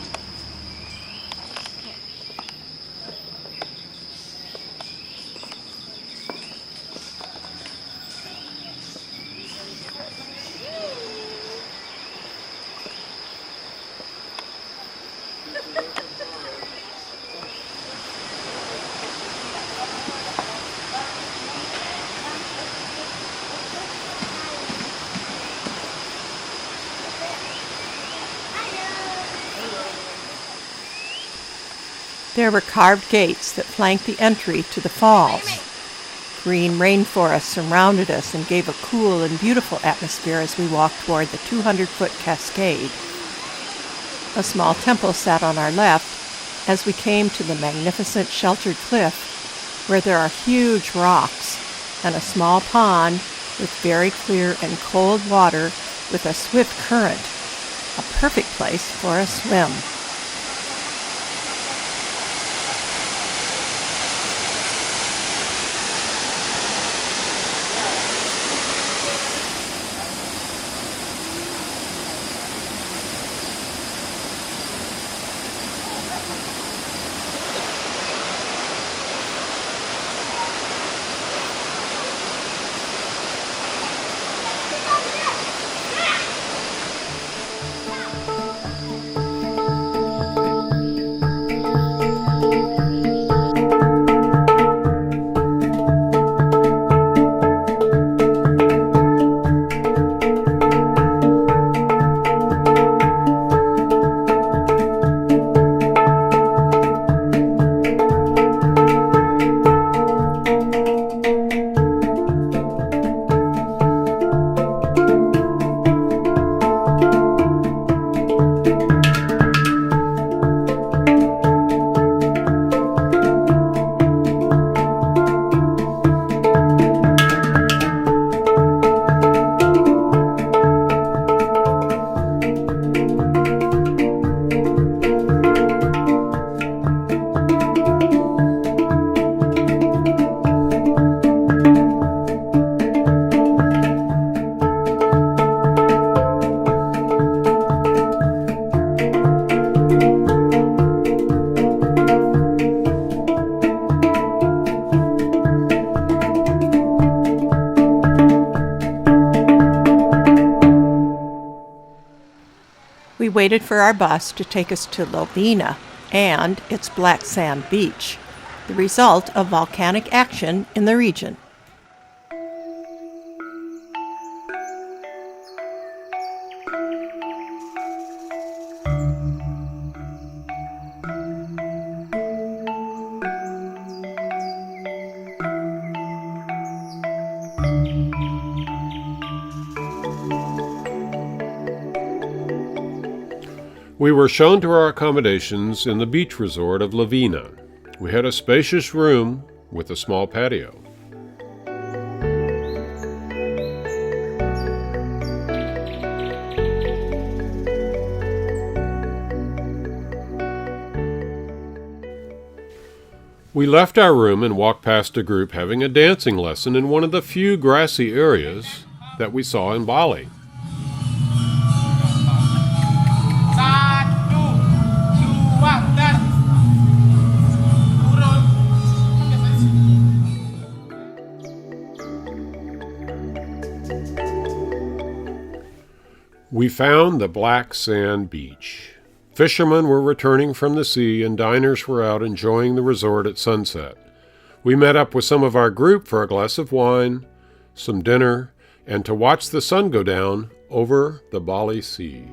there were carved gates that flanked the entry to the falls. Green rainforest surrounded us and gave a cool and beautiful atmosphere as we walked toward the 200-foot cascade. A small temple sat on our left as we came to the magnificent sheltered cliff where there are huge rocks and a small pond with very clear and cold water with a swift current. a perfect place for a swim. We waited for our bus to take us to Lovina and its black sand beach, the result of volcanic action in the region. We were shown to our accommodations in the beach resort of Lovina. We had a spacious room with a small patio. We left our room and walked past a group having a dancing lesson in one of the few grassy areas that we saw in Bali. We found the black sand beach. Fishermen were returning from the sea and diners were out enjoying the resort at sunset. We met up with some of our group for a glass of wine, some dinner, and to watch the sun go down over the Bali Sea.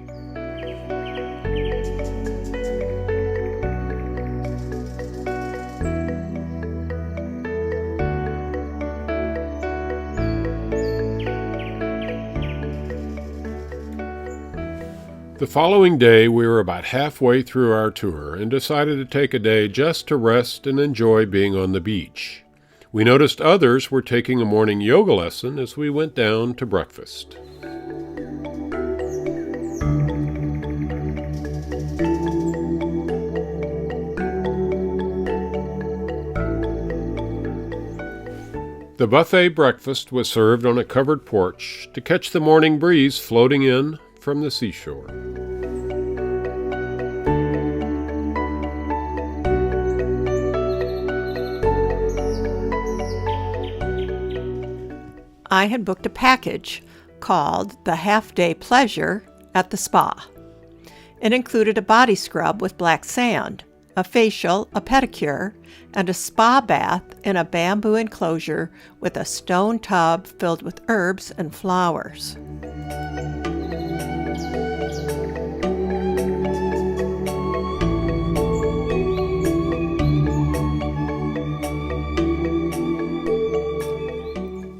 The following day, we were about halfway through our tour and decided to take a day just to rest and enjoy being on the beach. We noticed others were taking a morning yoga lesson as we went down to breakfast. The buffet breakfast was served on a covered porch to catch the morning breeze floating in from the seashore. I had booked a package called the Half-Day Pleasure at the spa. It included a body scrub with black sand, a facial, a pedicure, and a spa bath in a bamboo enclosure with a stone tub filled with herbs and flowers.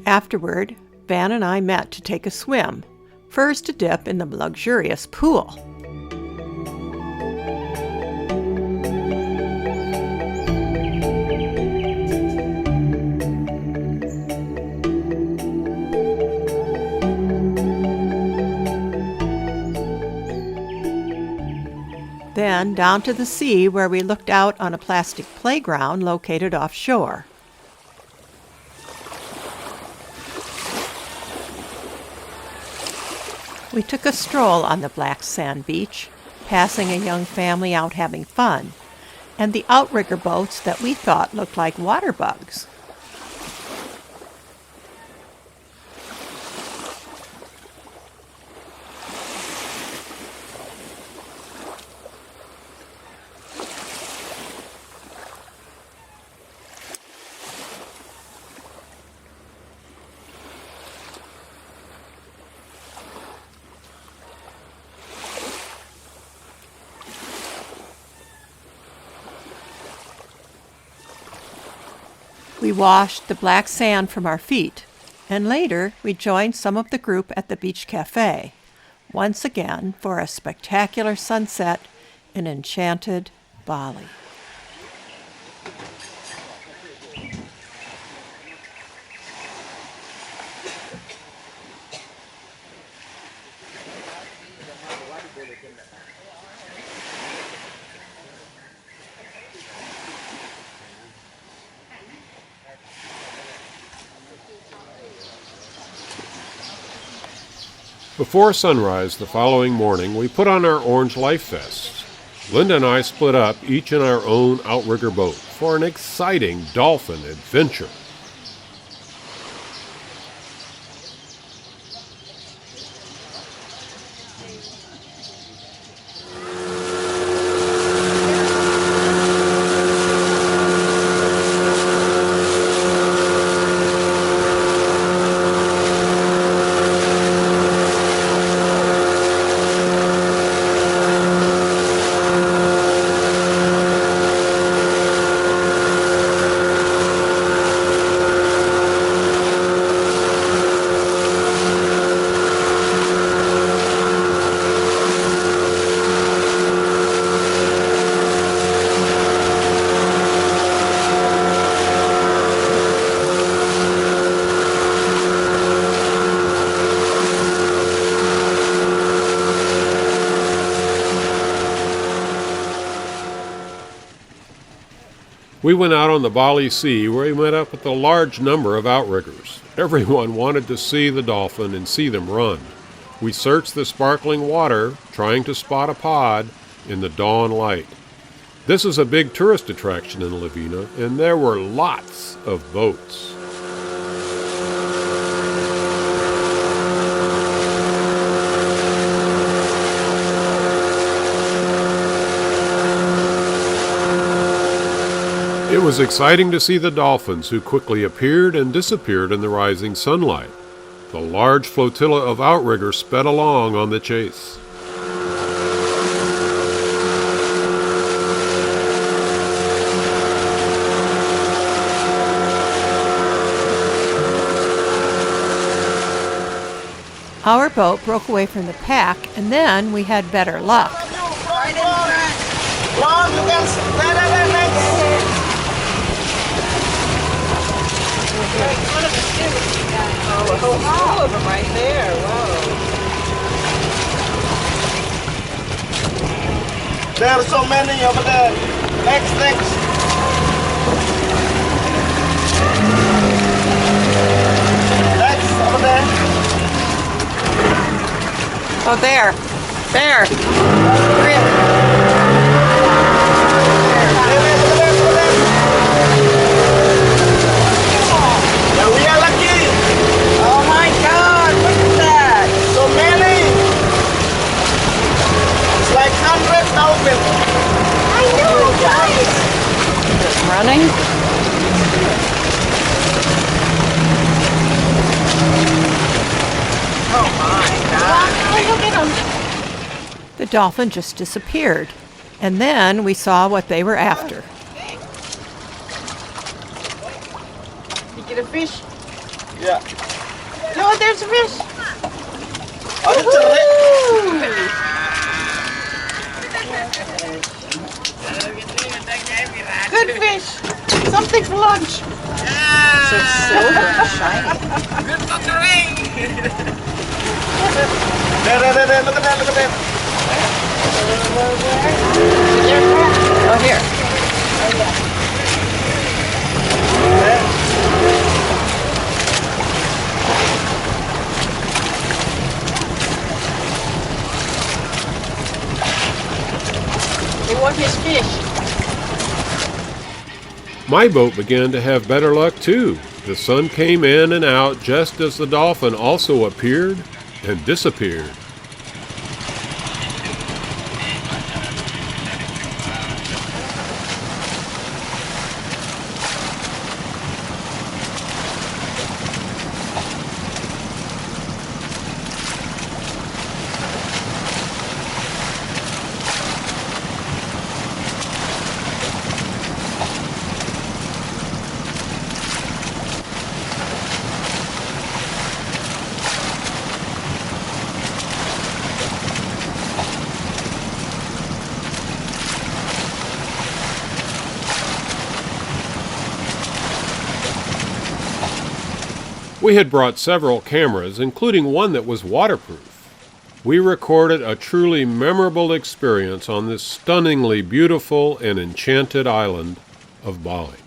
Afterward, Van and I met to take a swim, first a dip in the luxurious pool. then down to the sea where we looked out on a plastic playground located offshore. We took a stroll on the black sand beach, passing a young family out having fun, and the outrigger boats that we thought looked like water bugs. We washed the black sand from our feet, and later we joined some of the group at the beach cafe, once again for a spectacular sunset in enchanted Bali. Before sunrise the following morning, we put on our orange life vests. Linda and I split up, each in our own outrigger boat, for an exciting dolphin adventure. We went out on the Bali Sea where we met up with a large number of outriggers. Everyone wanted to see the dolphin and see them run. We searched the sparkling water, trying to spot a pod in the dawn light. This is a big tourist attraction in Livina, and there were lots of boats. It was exciting to see the dolphins, who quickly appeared and disappeared in the rising sunlight. The large flotilla of outriggers sped along on the chase. Our boat broke away from the pack, and then we had better luck. All of them right there. Whoa. There are so many over there. Next. Next, over there. Oh, there. There. Yeah, we are lucky. Oh my God, look at that. So many. It's like 100,000. I know, guys. Just running. Oh my God. Oh, look at them. The dolphin just disappeared, and then we saw what they were after. You get a fish? Yeah. No, there's a fish. Good fish. Something for lunch. So silver and shiny. There, look at that. Down here. They want his fish. My boat began to have better luck too. The sun came in and out just as the dolphin also appeared and disappeared. We had brought several cameras, including one that was waterproof. We recorded a truly memorable experience on this stunningly beautiful and enchanted island of Bali.